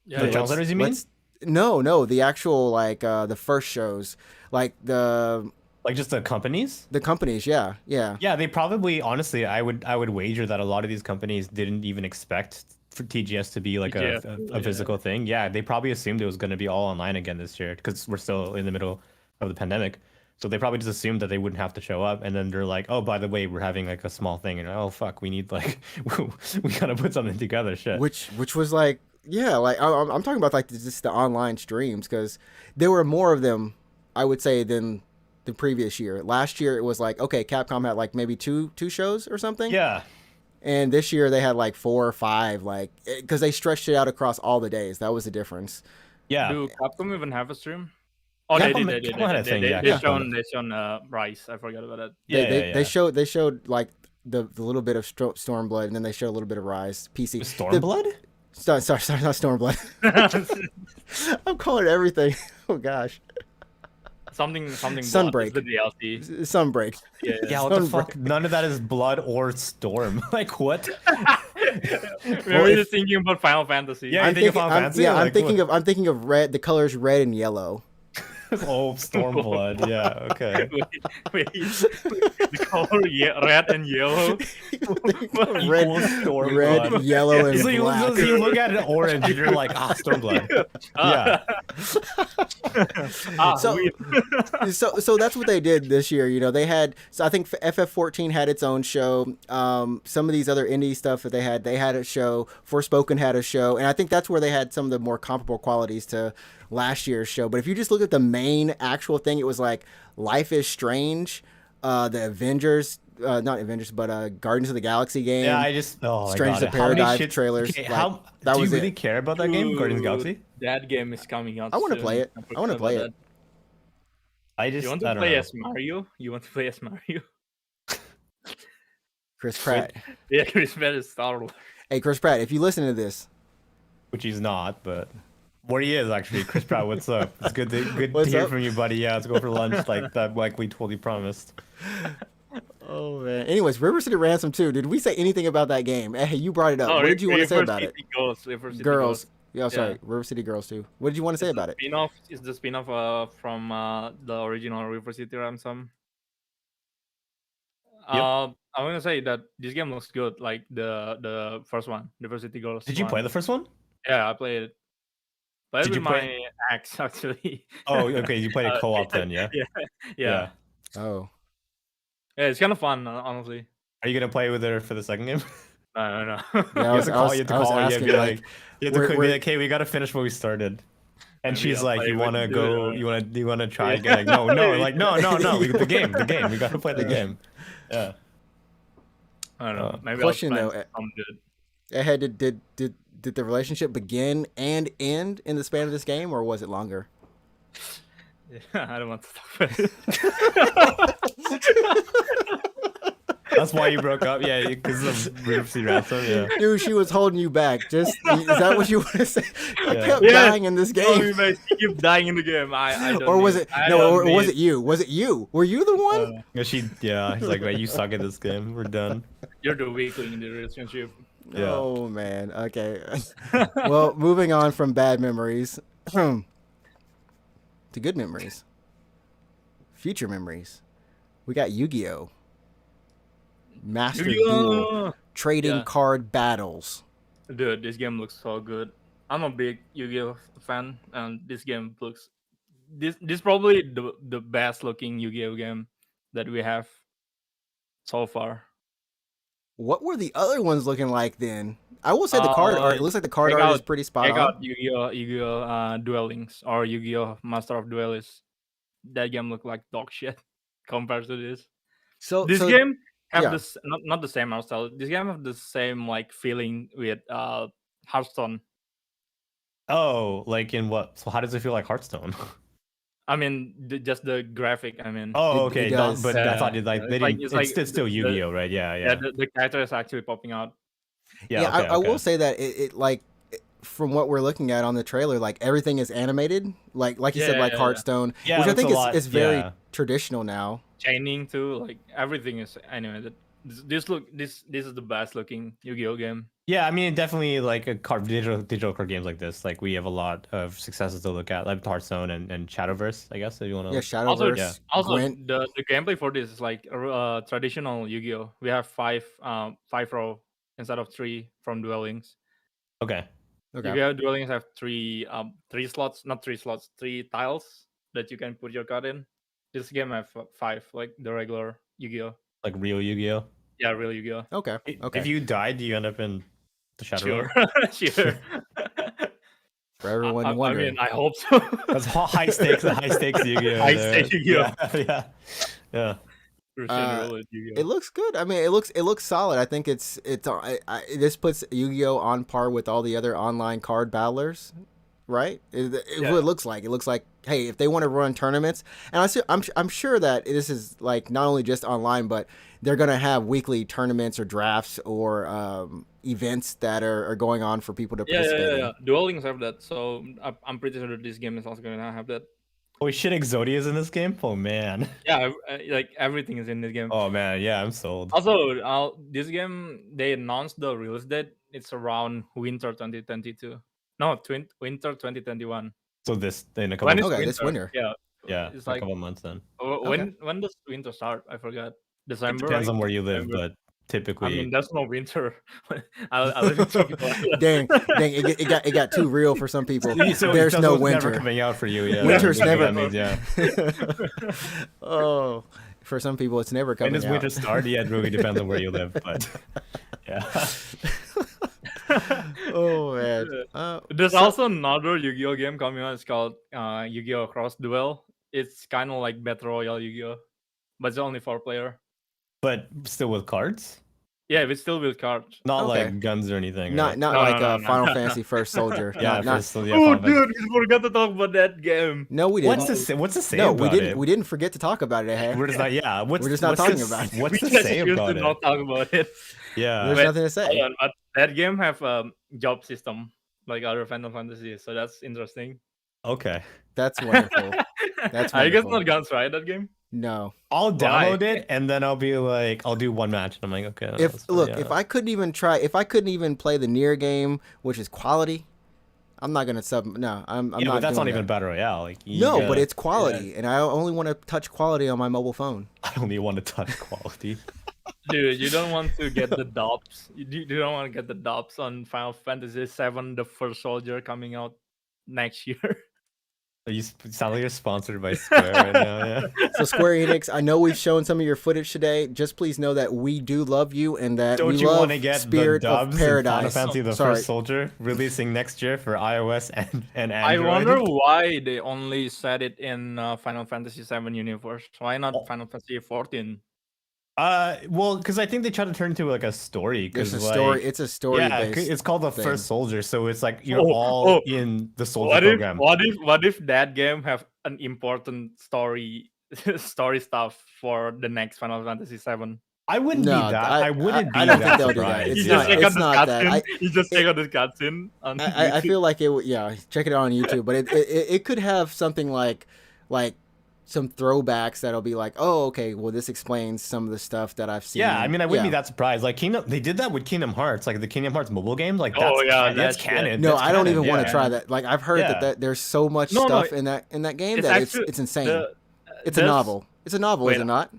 A: Yeah,
B: The
A: yeah.
B: translators, you mean?
C: No, the actual like the first shows, like the
B: Like just the companies?
C: companies, yeah.
B: Yeah, they probably honestly, I would wager that a lot of these companies didn't even expect for TGS to be like
A: TGS,
B: a physical thing. Yeah, they probably assumed it was going to be all online again this year because we're still in the middle of the pandemic. So they probably just assumed that they wouldn't have to show up, and then they're like, "Oh, by the way, we're having like a small thing," and oh fuck, we need like we gotta put something together. Shit.
C: Which was like, yeah, like I'm talking about like just the online streams, because there were more of them, I would say, than the previous year. Last year it was like, okay, Capcom had like maybe two shows or something.
B: Yeah.
C: And this year they had like 4 or 5, like because they stretched it out across all the days. That was the difference.
B: Yeah.
A: Do Capcom even have a stream? Oh,
B: Capcom-
A: they did.
B: Capcom had a thing, yeah,
A: They
B: Capcom.
A: shown Rise. I forgot about that.
C: They showed like the little bit of Stormblood, and then they showed a little bit of Rise. PC.
B: Stormblood?
C: Sorry, not Stormblood. I'm calling it everything. Oh gosh,
A: something.
C: Sunbreak.
A: Blood is the DLC.
C: Sunbreak.
B: Yeah, what the fuck? None of that is blood or storm. Like what?
A: We're just thinking about Final Fantasy.
B: Yeah. You think of Final Fantasy?
C: I'm
B: Like,
C: I'm thinking of red. The colors red and yellow.
B: Oh, Stormblood. Yeah. Okay.
A: Wait. The color red and yellow.
C: red,
B: Stormblood.
C: red, yellow, and
B: So you,
C: black.
B: so you look at it orange and you're like, Stormblood. Yeah.
C: So-
A: Weird.
C: So that's what they did this year. You know, they had. So I think FF14 had its own show. Some of these other indie stuff that they had a show. Forspoken had a show, and I think that's where they had some of the more comparable qualities to last year's show. But if you just look at the main actual thing, it was like Life is Strange, the Avengers, not Avengers, but Guardians of the Galaxy game.
B: Yeah, I just my
C: Strange
B: God.
C: the
B: How many
C: Paradise trailers,
B: Okay,
C: like, that
B: do
C: was
B: you
C: it.
B: really care about that game, Guardians of the Galaxy?
A: That game is coming out.
C: I wanna
A: soon.
C: play it. I wanna
A: forgot
C: play
A: about
C: it.
B: I
A: that.
B: just
A: You want
B: I
A: to
B: don't
A: play
B: know.
A: as Mario? You want to play as Mario?
C: Chris Pratt.
A: Yeah, Chris Pratt is Star Wars.
C: Hey, Chris Pratt, if you listen to this,
B: Which he's not, but where he is actually. Chris Pratt, what's up? It's good to
C: What's
B: hear
C: up?
B: from you, buddy. Yeah, let's go for lunch like we totally promised.
C: oh man. Anyways, River City Ransom 2. Did we say anything about that game? Hey, you brought it up.
A: Oh,
C: What did you want to say about it?
A: River City
C: Girls. Yeah, sorry,
A: Yeah.
C: River City Girls 2. What did you want to say about it?
A: Spin-off is the spin-off from the original River City Ransom. I'm gonna say that this game looks good, like the first one, River City Girls.
B: Did you
A: one.
B: play the first one?
A: Yeah, I played it. Played
B: Did
A: with
B: you
A: my
B: play-
A: ex actually.
B: Oh, okay. You played a co-op then, yeah.
A: Yeah.
C: Oh.
A: Yeah, it's kind of fun, honestly.
B: Are you gonna play with her for the second game?
A: No.
C: Yeah,
B: You have to call. You have to call. You have to
C: asking,
B: be like, you have to
C: we're-
B: be like, hey, we gotta finish what we started. And
A: Maybe
B: she's
A: I'll
B: like,
A: play
B: you
A: with
B: wanna
A: you,
B: go?
A: or-
B: You wanna try again? Like, no, like no. The game. We gotta play the game. Yeah.
A: I don't know. Maybe
C: Question,
A: I'll
C: though,
A: plan some good.
C: Hey, did the relationship begin and end in the span of this game, or was it longer?
A: Yeah, I don't want to talk about it.
B: That's why you broke up. Yeah, because of Ransom. Yeah.
C: Dude, she was holding you back. Just is that what you want to say? I
B: Yeah.
C: kept
A: Yes.
C: dying in this
A: Tell
C: game.
A: me, mate, you keep dying in the game. I don't.
C: Or was
A: need-
C: it
A: I
C: no?
A: don't
C: Or was
A: need-
C: it you? Was it you? Were you the one?
B: Yeah, he's like, "Wait, you suck at this game. We're done."
A: You're the weakling in the relationship.
B: Yeah.
C: Oh man. Okay. Well, moving on from bad memories to good memories, future memories. We got Yu-Gi-Oh! Master Duel
A: Yu-Gi-Oh!
C: trading
A: Yeah.
C: card battles.
A: Dude, this game looks so good. I'm a big Yu-Gi-Oh fan, and this game looks this probably the best looking Yu-Gi-Oh game that we have so far.
C: What were the other ones looking like then? I will say the card art. It looks like the card art is pretty spot
A: Check
C: on.
A: out Yu-Gi-Oh Duel Links or Yu-Gi-Oh Master of Duelists. That game looked like dog shit compared to this.
C: So
A: This game have
C: yeah.
A: this not the same art style. This game have the same like feeling with Hearthstone.
B: Oh, like in what? So how does it feel like Hearthstone?
A: I mean, just the graphic. I mean,
B: Oh,
C: It
B: okay.
C: does.
B: But I thought it like
A: It's
B: they
A: like-
B: didn't.
A: it's
B: It's,
A: like
B: still
A: the-
B: Yu-Gi-Oh, right? Yeah.
A: the character is actually popping out.
B: Yeah. Okay,
C: I will
B: okay.
C: say that it like from what we're looking at on the trailer, like everything is animated, like you said,
A: Yeah,
C: like
A: yeah.
C: Hearthstone,
B: Yeah,
C: which
B: it
C: I think
B: looks a lot-
C: is very
B: yeah.
C: traditional now.
A: Chaining too, like everything is animated. This is the best looking Yu-Gi-Oh game.
B: Yeah, I mean, definitely like a digital card games like this. Like we have a lot of successes to look at, like Hearthstone and Shadowverse. I guess if you want to.
C: Yeah, Shadowverse,
A: Also,
C: Gwent.
A: the gameplay for this is like traditional Yu-Gi-Oh. We have five row instead of three from Duel Links.
B: Okay.
C: Okay.
A: Yu-Gi-Oh Duel Links have three slots, not three slots, three tiles that you can put your card in. This game have five, like the regular Yu-Gi-Oh.
B: Like real Yu-Gi-Oh.
A: Yeah, real Yu-Gi-Oh.
C: Okay. Okay.
B: If you died, do you end up in the Shadow
A: Sure,
B: Realm?
A: sure.
C: For everyone
A: I
C: wondering.
A: mean, I hope so.
B: That's high stakes. High stakes Yu-Gi-Oh.
A: High
B: there.
A: stakes Yu-Gi-Oh.
B: Yeah.
C: It looks good. I mean, it looks solid. I think this puts Yu-Gi-Oh on par with all the other online card battlers, right? What it looks like. It looks like, hey, if they want to run tournaments, and I'm sure that this is like not only just online, but they're gonna have weekly tournaments or drafts or events that are going on for people to participate in.
A: Yeah. Duel Links have that, so I'm pretty sure that this game is also gonna have that.
B: Oh shit! Exodia is in this game. Oh man.
A: Yeah, like everything is in this game.
B: Oh man. Yeah, I'm sold.
A: Also, this game they announced the release date. It's around winter 2022. No, winter 2021.
B: So this in a couple.
A: When is
C: Okay, this winter.
A: Yeah,
B: Yeah,
A: it's
B: a
A: like
B: couple months then.
A: when does winter start? I forgot.
B: It
A: December.
B: depends
A: like,
B: on where you live,
A: December.
B: but typically.
A: I mean, there's no winter. I live in Tropical Island.
C: Dang, it got too real for some people.
B: So
C: There's
B: Tesla's
C: no
B: never
C: winter.
B: coming out for you. Yeah,
C: Winter's
B: that's what
C: never-
B: that means, yeah.
C: Oh, for some people, it's never
B: When
C: coming
B: does
C: out.
B: winter start? Yeah, it really depends on where you live, but yeah.
C: Oh man.
A: There's also another Yu-Gi-Oh game coming out. It's called Yu-Gi-Oh Cross Duel. It's kind of like Battle Royale Yu-Gi-Oh, but it's only 4-player.
B: But still with cards,
A: Yeah, it's still with cards.
B: not
C: Okay.
B: like guns or anything.
C: Not
B: right?
C: not
A: No,
C: like
A: no, no.
C: Final Fantasy First Soldier.
B: Yeah,
C: not,
B: first, yeah.
A: Oh,
B: Final Fantasy.
A: dude, we forgot to talk about that game.
C: no, we didn't.
B: What's the say
C: No,
B: about
C: we didn't.
B: it?
C: We didn't forget to talk about it. Hey?
B: We're just not. Yeah,
C: We're just not talking about it.
B: What's
A: We
B: to
A: just
B: say
A: used
B: about
A: to
B: it?
A: not talk about it.
B: Yeah,
C: There's
A: Wait,
C: nothing to say.
A: Hold on, but that game have job system like other Final Fantasy, so that's interesting.
B: okay.
C: That's wonderful. That's
A: I guess
C: wonderful.
A: not guns, right? That game.
C: No.
B: I'll
A: Why?
B: download it and then I'll be like, I'll do one match, and I'm like, okay. that's
C: If
B: fine,
C: look,
B: yeah.
C: if I couldn't even play the Nier game, which is quality, I'm not gonna sub. No, I'm
B: yeah,
C: not.
B: but that's not
C: doing
B: even
C: that.
B: battle royale. Like, you
C: No,
B: gotta-
C: but it's quality, and I only want to touch quality on my mobile phone.
B: I only want to touch quality.
A: Dude, you don't want to get the dubs. You don't want to get the dubs on Final Fantasy VII, the first soldier coming out next year.
B: You sound like you're sponsored by Square right now. Yeah.
C: So Square Enix, I know we've shown some of your footage today. Just please know that we do love you and that
B: Don't
C: we
B: you
C: love
B: want to get
C: Spirit
B: the
C: of
B: dubs in Final
C: Paradise.
B: Fantasy the
C: Sorry.
B: First Soldier releasing next year for iOS and
A: I
B: Android?
A: wonder why they only said it in Final Fantasy VII universe. Why not
B: Oh.
A: Final Fantasy 14?
B: Well, because I think they try to turn into like a story.
C: It's a
B: Like,
C: story. It's a story
B: yeah,
C: based.
B: it's called the
C: thing.
B: First Soldier, so it's like you're
A: Oh,
B: all in the soldier
A: What if,
B: program.
A: what if that game have an important story story stuff for the next Final Fantasy VII?
B: I wouldn't
C: No,
B: be that. I wouldn't be
C: I don't
B: that
C: think they'll do that.
B: surprised.
C: It's
A: You
C: not.
A: just check out
C: It's
A: the
C: not that.
A: cutscene. You just check out the cutscene on
C: I
A: YouTube.
C: feel like it would. Yeah, check it out on YouTube. But it could have something like some throwbacks that'll be like, oh, okay, well, this explains some of the stuff that I've seen.
B: Yeah, I mean, I wouldn't be
C: Yeah.
B: that surprised. Like they did that with Kingdom Hearts, like the Kingdom Hearts mobile game. Like
A: Oh,
B: that's
A: yeah,
B: that's
A: that's
B: canon.
C: No,
B: That's
C: I don't
B: canon,
C: even want to
B: yeah.
C: try that. Like I've heard
B: Yeah.
C: that there's so much
A: No, no,
C: stuff in that game
A: it's
C: that
A: actually
C: it's insane. It's a
A: there's-
C: novel. It's a novel, is
A: Wait,
C: it not?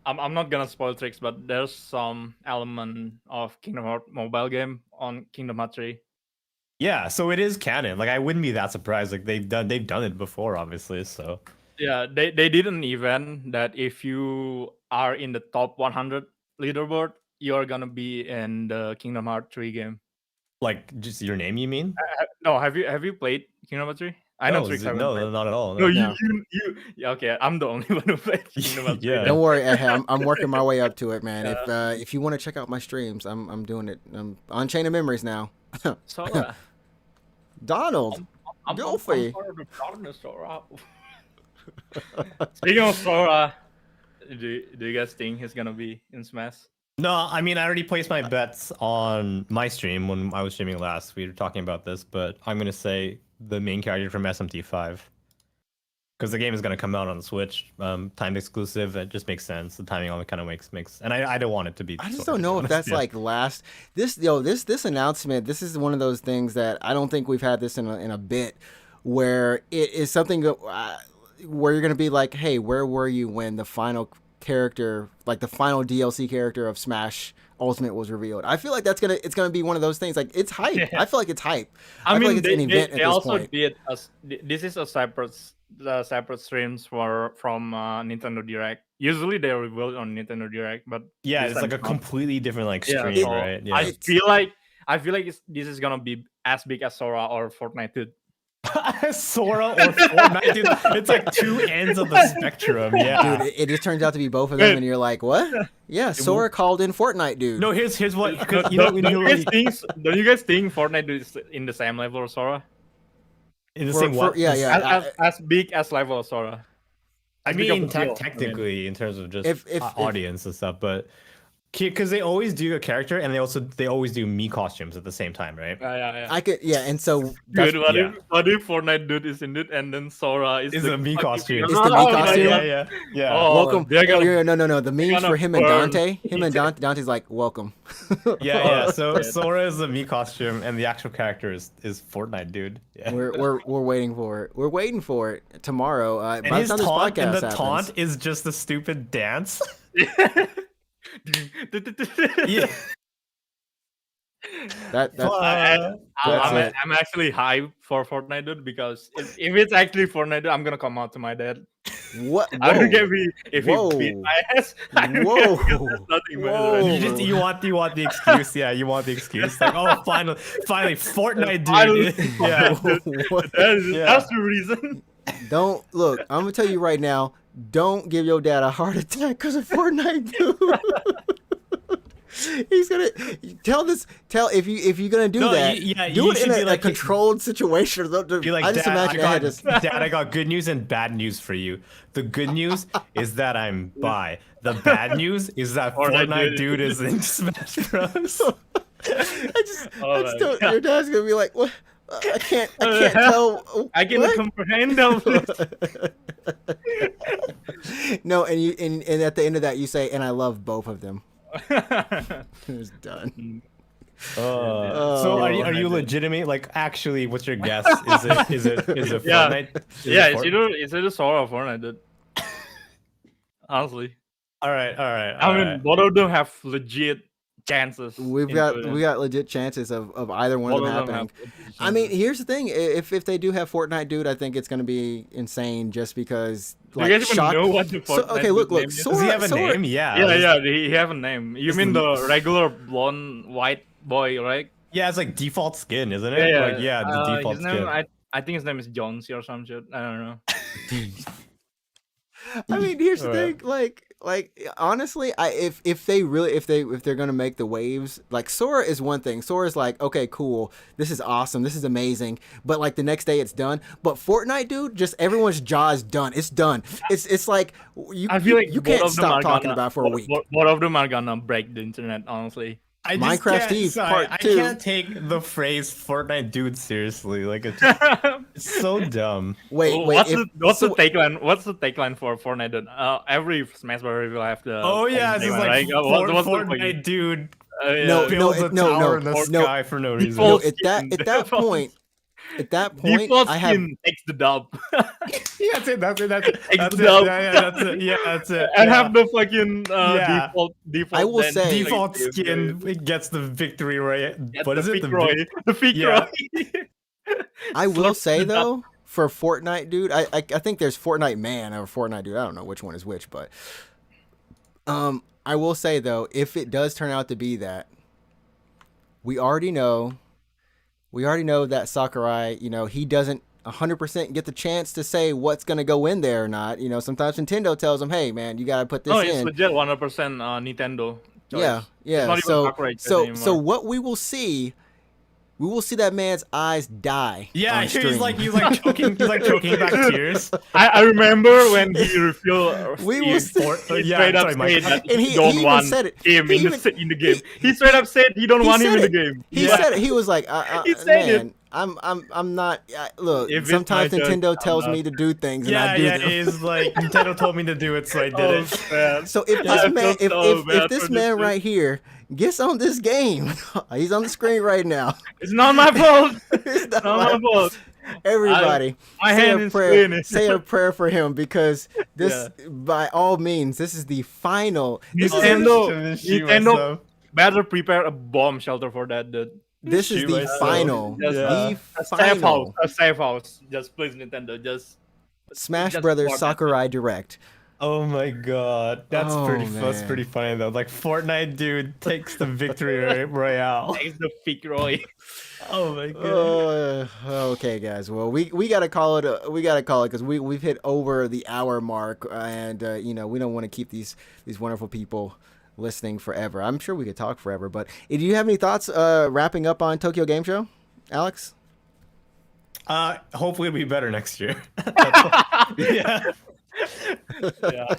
A: I'm not gonna spoil tricks, but there's some element of Kingdom Hearts mobile game on Kingdom Hearts 3.
B: Yeah, so it is canon. Like I wouldn't be that surprised. Like they've done it before, obviously. So
A: Yeah, they did an event that if you are in the top 100 leaderboard, you're gonna be in the Kingdom Hearts 3 game.
B: like just your name, you mean?
A: No, have you played Kingdom Hearts 3? I know
B: No,
A: Trix haven't
B: no,
A: played.
B: not at all.
A: No,
C: No.
A: yeah, okay, I'm the only one who played Kingdom Hearts 3.
B: Yeah.
A: then.
C: Don't worry, I'm working my way up to it, man.
A: Yeah.
C: If you want to check out my streams, I'm doing it. I'm on Chain of Memories now.
A: So,
C: Donald,
A: I'm
C: Goofy.
A: part of the darkness, Sora. Speaking of Sora, do you guys think he's gonna be in Smash?
B: No, I mean I already placed my bets on my stream when I was streaming last. We were talking about this, but I'm gonna say the main character from SMT5 because the game is gonna come out on the Switch, timed exclusive. It just makes sense. The timing all kind of makes, and I don't want it to be.
C: I just
B: Sora,
C: don't
B: to be
C: know if
B: honest.
C: that's
B: Yeah.
C: like this announcement. This is one of those things that I don't think we've had this in a bit, where it is something where you're gonna be like, hey, where were you when the final character, like the final DLC character of Smash Ultimate was revealed? I feel like it's gonna be one of those things. Like it's hype.
A: Yeah.
C: I feel like it's hype.
A: I
C: feel
A: mean,
C: like it's an event
A: they
C: at this
A: also
C: point.
A: did this is a separate streams from Nintendo Direct. Usually they reveal on Nintendo Direct, but
B: Yeah,
A: this
B: it's like
A: time
B: a
A: not.
B: completely different like
A: Yeah,
B: stream,
A: so
B: right? Yeah.
A: I feel like this is gonna be as big as Sora or Fortnite. Dude.
B: Sora or Fortnite, dude. It's like two ends of the spectrum. Yeah.
C: Dude, it just turns out to be both of them, and you're like, what? Yeah, Sora called in Fortnite, dude.
B: No, here's what because
A: Don't,
B: you know,
A: don't you guys think Fortnite is in the same level as Sora?
B: in the
C: For-
B: same
C: for-
B: what?
C: yeah.
A: As big as level as Sora.
B: I
A: As big
B: mean,
A: of a deal, I mean.
B: technically, in terms of just
C: If-
B: audience and stuff, but because they always do a character and they always do me costumes at the same time, right?
A: Yeah.
C: I could, yeah, and so that's,
A: Dude, what
B: yeah.
A: if Fortnite dude is in it and then Sora is
B: Is
A: the
B: a me
A: fucking-
B: costume.
C: It's the me costume?
B: Yeah.
A: Oh,
C: welcome.
A: they're gonna-
C: Oh, no. The memes
A: gonna
C: for him and
A: burn.
C: Dante. Him and Dante's like, welcome.
B: Yeah. So Sora is a me costume, and the actual character is Fortnite, dude. Yeah.
C: We're waiting for it. We're waiting for it tomorrow.
B: And
C: By
B: his
C: the time this
B: taunt,
C: podcast
B: and the
C: happens.
B: taunt is just the stupid dance. Yeah.
C: That
B: Uh,
C: That's it.
A: I'm actually hyped for Fortnite dude because if it's actually Fortnite dude, I'm gonna come out to my dad.
C: what?
A: I don't
C: Whoa.
A: get me if
C: Whoa.
A: he beat my ass. I don't
C: Whoa.
A: care because there's nothing better
C: Whoa.
A: than
B: You
A: it.
B: you want the excuse, yeah. You want the excuse, like, oh, finally, Fortnite,
A: Finally,
B: dude. Yeah.
C: What?
A: That's the reason.
C: Don't look. I'm gonna tell you right now. Don't give your dad a heart attack because of Fortnite, dude. He's gonna tell if you're gonna do
B: No,
C: that.
B: yeah,
C: do
B: you
C: it in
B: should be
C: a
B: like-
C: controlled situation.
B: Be like,
C: I just
B: Dad,
C: imagine I just.
B: Dad, I got good news and bad news for you. The good news is that I'm bi. The bad news is that
A: Fortnite
B: Fortnite
A: dude.
B: dude is in Smash Bros.
A: Oh my God.
C: Your dad's gonna be like, what? I can't tell.
A: I can
C: what?
A: comprehend all this.
C: No, and at the end of that you say, and I love both of them. It's done.
B: So are you legitimate? Like, actually, what's your guess? Is it
A: Yeah.
B: Fortnite? Is
A: Yeah,
B: it
A: it's either Sora or Fortnite, dude. Honestly,
B: All right.
A: I mean, both of them have legit chances.
C: We got legit chances of either one of them happening. I mean, here's the thing: if they do have Fortnite, dude, I think it's gonna be insane. Just because,
A: do
C: like,
A: you guys even
C: shock.
A: know what the
C: So,
A: Fortnite
C: okay, look,
A: name
C: look.
A: is?
C: Sora,
B: Does he have a
C: Sora-
B: name? Yeah.
A: Yeah, he have a name. You mean the regular blonde white boy, right?
B: Yeah, it's like default skin, isn't it? Like, yeah, the default
A: his name,
B: skin.
A: I think his name is Jonesy or some shit. I don't know.
C: I mean, here's the
B: Alright.
C: thing: like, like honestly, if they're gonna make the waves, like Sora is one thing. Sora's like, okay, cool, this is awesome, this is amazing, but like the next day it's done. But Fortnite, dude, just everyone's jaw is done. It's done. It's like
A: I feel like
C: you
A: both
C: can't
A: of them
C: stop
A: are
C: talking
A: gonna,
C: about it for a week.
A: Both of them are gonna break the internet, honestly.
B: I just
C: Minecraft
B: can't,
C: Steve,
B: sorry,
C: part
B: I
C: 2.
B: can't take the phrase Fortnite dude seriously. Like it's so dumb.
C: Wait,
A: what's
C: if,
A: the what's
C: so,
A: the tagline? What's the tagline for Fortnite? Then? Every Smash Bros. Will have the
B: Oh yeah, it's just
A: tagline,
B: like
A: right? What's the
B: Fortnite
A: fucking-
B: dude
C: No,
B: builds a
C: no,
B: tower in the
C: no.
B: sky for no reason.
C: no,
A: Default
C: at that
A: skin.
C: point,
A: Default
C: I have
A: skin takes the dub.
B: Yeah, that's it. That's it. That's it.
A: Takes
B: That's
A: the
B: it.
A: dub.
B: Yeah, that's it. Yeah, that's it.
A: And
B: yeah.
A: have the fucking
B: Yeah.
A: default.
C: I will
A: then
C: say-
B: Default
A: like,
B: skin it gets the victory right.
A: Get
B: What
A: the
B: is it?
A: Ficroy. The
B: Yeah.
A: Ficroy.
C: I will
A: Slurp
C: say
A: the dub.
C: though, for Fortnite, dude, I think there's Fortnite Man or Fortnite dude. I don't know which one is which, but I will say though, if it does turn out to be that, we already know that Sakurai, he doesn't 100% get the chance to say what's going to go in there or not. Sometimes Nintendo tells him, "Hey, man, you got to put this
A: No, it's
C: in."
A: legit 100% Nintendo. Choice.
C: Yeah,
A: It's
C: yeah.
A: not even Sakurai choice
C: So
A: anymore.
C: what we will see that man's eyes die.
B: Yeah,
C: on
B: he's
C: stream.
B: like choking back tears.
A: I remember when he revealed
C: We
A: he,
C: will see-
A: he
B: Yeah,
A: straight up
B: sorry, Mike.
A: said that
C: And
A: he
C: he
A: don't
C: even
A: want
C: said it.
A: him
C: He
A: in the game. He straight up said he don't
C: He
A: want him
C: said
A: in the
C: it.
A: game.
C: He
A: Yeah.
C: said it. He was like,
A: He said it.
C: man, I'm not. Look,
A: If it's
C: sometimes
A: my choice,
C: Nintendo
A: I'm
C: tells
A: not."
C: me to do things, and I
B: Yeah,
C: do
B: yeah.
C: them.
B: He's like Nintendo told me to do it, so I did
A: Oh,
B: it.
A: man.
C: So if
A: I
C: this man,
A: feel so bad
C: if this
A: for
C: man
A: dude.
C: right here gets on this game, he's on the screen right now.
A: It's not my fault.
C: It's
A: It's not my fault.
C: Everybody,
A: My
C: say
A: hand
C: a
A: is
C: prayer.
A: clean.
C: Say a prayer for him because this, by all means, this is the final. This is
A: Nintendo better prepare a bomb shelter for that, dude.
C: this is
B: Shoot
C: the
B: myself.
C: final.
A: Just,
C: The
A: a safe house.
C: final
A: A safe house. Just please, Nintendo. Just
C: Smash
A: just
C: Brothers
A: format
C: Sakurai Direct.
B: Oh my god, that's
C: Oh,
B: pretty
C: man.
B: funny though. Like Fortnite dude takes the victory royale.
A: Takes the Ficroy.
B: Oh my god.
C: Okay, guys. Well, we gotta call it. We gotta call it because we've hit over the hour mark, and we don't want to keep these wonderful people listening forever. I'm sure we could talk forever, but do you have any thoughts wrapping up on Tokyo Game Show, Alex?
B: Hopefully it'll be better next year. Yeah.
A: Yeah.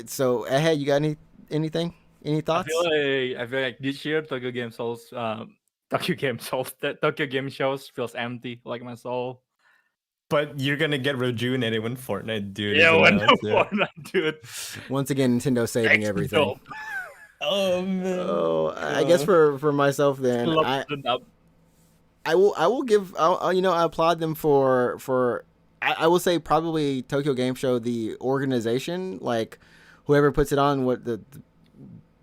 C: So ahead, you got anything? Any thoughts?
A: I feel like this year Tokyo Game shows feels empty, like my soul.
B: But you're gonna get rejuvenated when Fortnite dude
A: Yeah,
B: is
A: when
B: announced,
A: the
B: yeah.
A: Fortnite dude.
C: Once again, Nintendo saving
A: Thanks,
C: everything.
A: dope.
B: Oh man.
C: Oh, I guess for myself then,
A: Love the dub.
C: I will give I applaud them for I will say probably Tokyo Game Show, the organization, like whoever puts it on,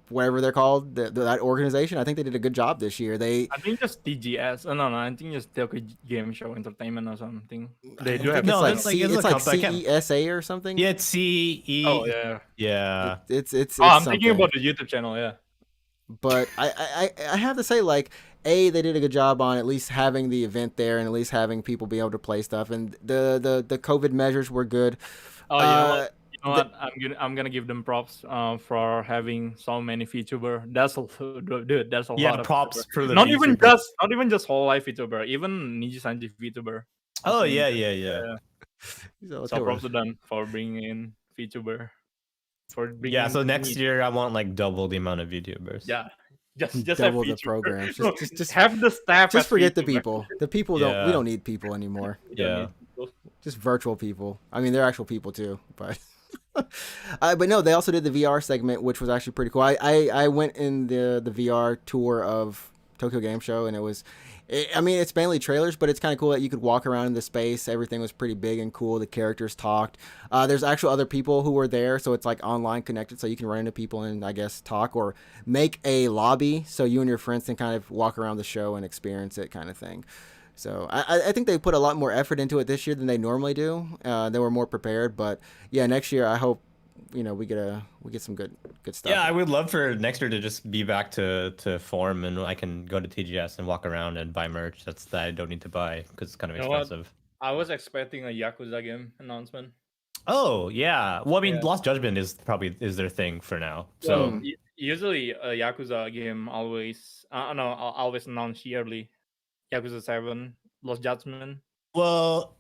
C: whatever they're called, that organization. I think they did a good job this year.
A: I think just TGS. No, I think just Tokyo Game Show Entertainment or something. They do have
B: No,
C: it's like
B: it's
C: it's
B: a
C: like
B: company. I can't-
C: CESA or something.
B: Yeah, it's CE.
A: Oh yeah.
B: Yeah.
C: It's
A: I'm
C: something.
A: thinking about the YouTube channel. Yeah.
C: But I have to say, like, they did a good job on at least having the event there and at least having people be able to play stuff, and the COVID measures were good.
A: Oh, you know what? I'm gonna give them props for having so many VTuber. That's a
B: Yeah,
A: lot of
B: props
A: VTuber.
B: for the
A: not
B: VTuber.
A: even just whole life VTuber, even Niji Sanji VTuber.
B: Oh yeah.
A: So props to them for bringing in VTuber.
B: Yeah, so next year I want like double the amount of VTubers.
A: Yeah. Just
C: Double
A: have
C: the
A: VTuber.
C: programs.
A: No,
C: Just
A: have the staff.
C: just
A: as
C: forget the
A: VTuber.
C: people. The people
B: Yeah.
C: we don't need people anymore.
A: We don't
B: Yeah.
A: need people.
C: Just virtual people. I mean, they're actual people too, but but no, they also did the VR segment, which was actually pretty cool. I went in the VR tour of Tokyo Game Show, and I mean, it's mainly trailers, but it's kind of cool that you could walk around in the space. Everything was pretty big and cool. The characters talked. There's actual other people who were there, so it's like online connected, so you can run into people and I guess talk or make a lobby so you and your friends can kind of walk around the show and experience it, kind of thing. So I think they put a lot more effort into it this year than they normally do. They were more prepared, but yeah, next year I hope we get some good stuff.
B: Yeah, I would love for next year to just be back to form, and I can go to TGS and walk around and buy merch that I don't need to buy because it's kind of
A: You know what?
B: expensive.
A: I was expecting a Yakuza game announcement.
B: Oh yeah. Well, I mean,
A: Yeah.
B: Lost Judgment is their thing for now. So
A: Well,
C: Hmm.
A: usually a Yakuza game always, no, always announce yearly. Yakuza 7, Lost Judgment,
B: well,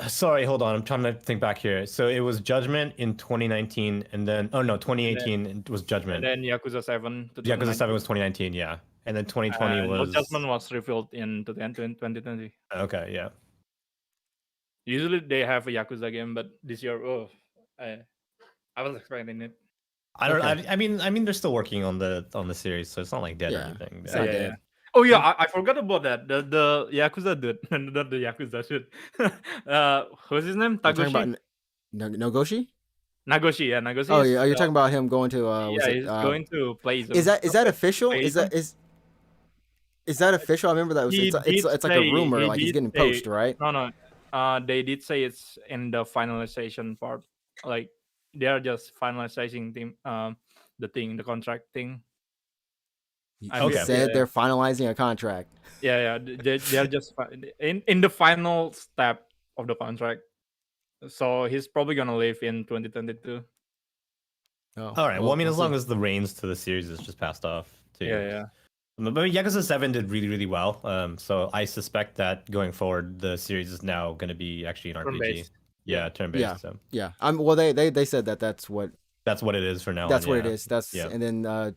B: sorry, hold on. I'm trying to think back here. So it was Judgment in 2019, and then oh no,
A: and
B: 2018 it was
A: and
B: Judgment.
A: then Yakuza 7
B: Yakuza 7 was
A: 2019.
B: 2019, yeah, and then 2020
A: And Lost
B: was
A: Judgment was revealed in 2020.
B: okay, yeah.
A: Usually they have a Yakuza game, but this year, oh, I, I was expecting it.
B: I don't.
C: Okay.
B: I mean, they're still working on the series, so it's not like dead or
C: Yeah.
B: anything.
C: It's
B: Yeah.
C: not
A: Yeah,
C: dead.
A: Oh yeah, I forgot about that. The Yakuza dude, not the Yakuza dude. What's his name?
C: You're talking about
A: Tagoshi?
C: Nogoshi?
A: Nagoshi. Yeah, Nagoshi
C: Oh
A: is.
C: yeah, you're talking about him going to was
A: Yeah,
C: it
A: he's going to play
C: is that official?
A: Playsum.
C: Is that official? I remember that was
A: He did
C: it's like a
A: say
C: rumor,
A: he
C: like he's
A: did
C: getting
A: say
C: poached, right?
A: no. They did say it's in the finalization part. Like they are just finalizing the contract thing.
C: He
A: I
C: he
A: feel,
B: Okay.
C: said
A: yeah,
C: they're finalizing a contract.
A: yeah. They're just in the final step of the contract. So he's probably gonna leave in 2022.
C: Oh,
B: All right. Well, I mean,
C: we'll
B: as long
C: see.
B: as the reins to the series is just passed off too.
A: Yeah.
B: But Yakuza 7 did really, really well. So I suspect that going forward, the series is now going to be actually an RPG.
A: Turn-based.
B: Yeah, turn-based.
C: Yeah.
B: So
C: Yeah. Well, they said that's what
B: it is for now.
C: that's
B: on,
C: what
B: yeah.
C: it is. That's
B: Yeah.
C: and then well,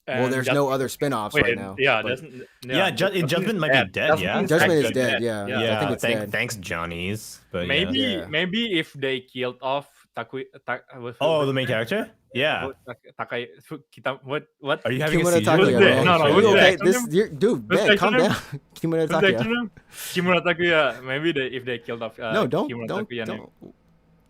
A: And
C: there's
A: just
C: no other spin-offs right now.
A: yeah,
C: but
B: Judgment might be dead. Yeah.
C: Judgment is
A: actually
C: dead. Yeah.
A: Yeah.
C: I think it's dead.
B: Thanks, Johnny's. But
A: Maybe
B: yeah.
C: Yeah.
A: maybe if they killed off
B: Oh, the main character. Yeah.
A: Takai what
B: Are you having a
C: Kimura
B: seizure?
C: Takuya,
A: Who's
C: man.
A: No,
B: Holy
A: who's
B: shit.
A: the
C: Okay,
A: actual name?
C: dude,
A: Who's the
C: man, calm
A: actual
C: down. Kimura
A: Who's the actual
C: Takuya.
A: name? Kimura Takuya. Maybe if they killed off
C: No,
A: Kimura Takuya name.
C: don't.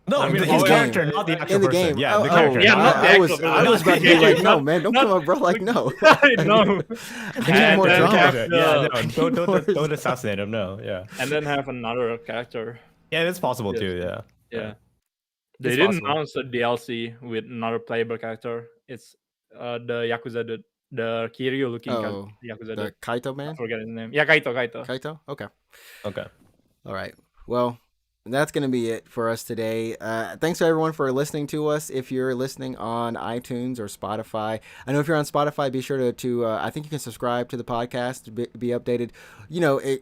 B: No,
A: I mean,
B: his
A: oh,
B: character,
A: yeah.
B: not the actual
C: In the
B: person.
C: game.
B: Yeah,
C: Oh,
B: the character.
A: Yeah, not the
C: I was
A: actual
C: I was
A: person.
C: about to be like, no,
A: Not-
C: man, don't
A: not-
C: come up, bro. Like, no.
A: no.
C: I need more
A: then
C: drama.
A: have
B: Yeah,
A: the-
B: no, don't assassinate him. No, yeah.
A: and then have another character.
B: Yeah, it's possible
A: Yes.
B: too. Yeah.
A: Yeah. They
C: It's
A: didn't
C: possible.
A: announce a DLC with another playable character. It's the Yakuza dude, the Kiryu looking
C: Oh,
A: Yakuza
C: the
A: dude.
C: Kaito
A: I
C: man?
A: forget his name. Yeah, Kaito.
C: Kaito? Okay.
B: Okay.
C: All right. Well, that's going to be it for us today. Thanks to everyone for listening to us. If you're listening on iTunes or Spotify, I know if you're on Spotify, be sure to I think you can subscribe to the podcast to be updated,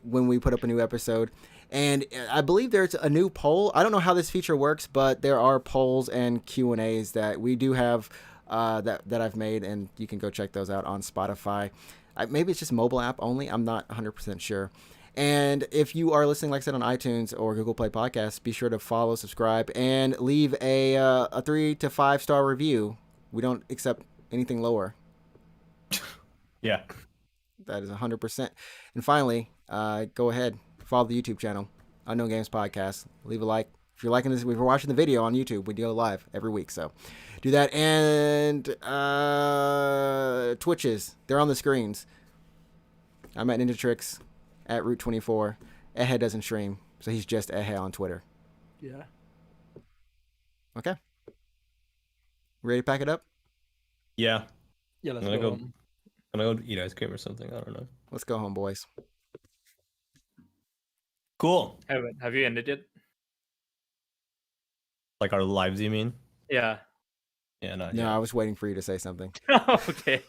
C: when we put up a new episode. And I believe there's a new poll. I don't know how this feature works, but there are polls and Q&As that we do have that I've made, and you can go check those out on Spotify. Maybe it's just mobile app only. I'm not 100% sure. And if you are listening, like I said, on iTunes or Google Play Podcasts, be sure to follow, subscribe, and leave a 3 to 5 star review. We don't accept anything lower.
B: Yeah.
C: That is 100%. And finally, go ahead, follow the YouTube channel, Unknown Games Podcast. Leave a like. If you're liking this, if you're watching the video on YouTube, we go live every week. So do that. And Twitches, they're on the screens. I'm at Ninja Tricks, at Route 24. Ehe doesn't stream, so he's just Ehe on Twitter.
A: Yeah.
C: Okay. Ready to pack it up?
B: Yeah.
A: Yeah, let's
B: I'm gonna
A: go.
B: go. I'm gonna go eat ice cream or something. I don't know.
C: Let's go home, boys.
B: Cool.
A: Have you ended it?
B: Like our lives, you mean?
A: Yeah.
B: Yeah, not
C: No,
B: yet.
C: I was waiting for you to say something.
A: Okay.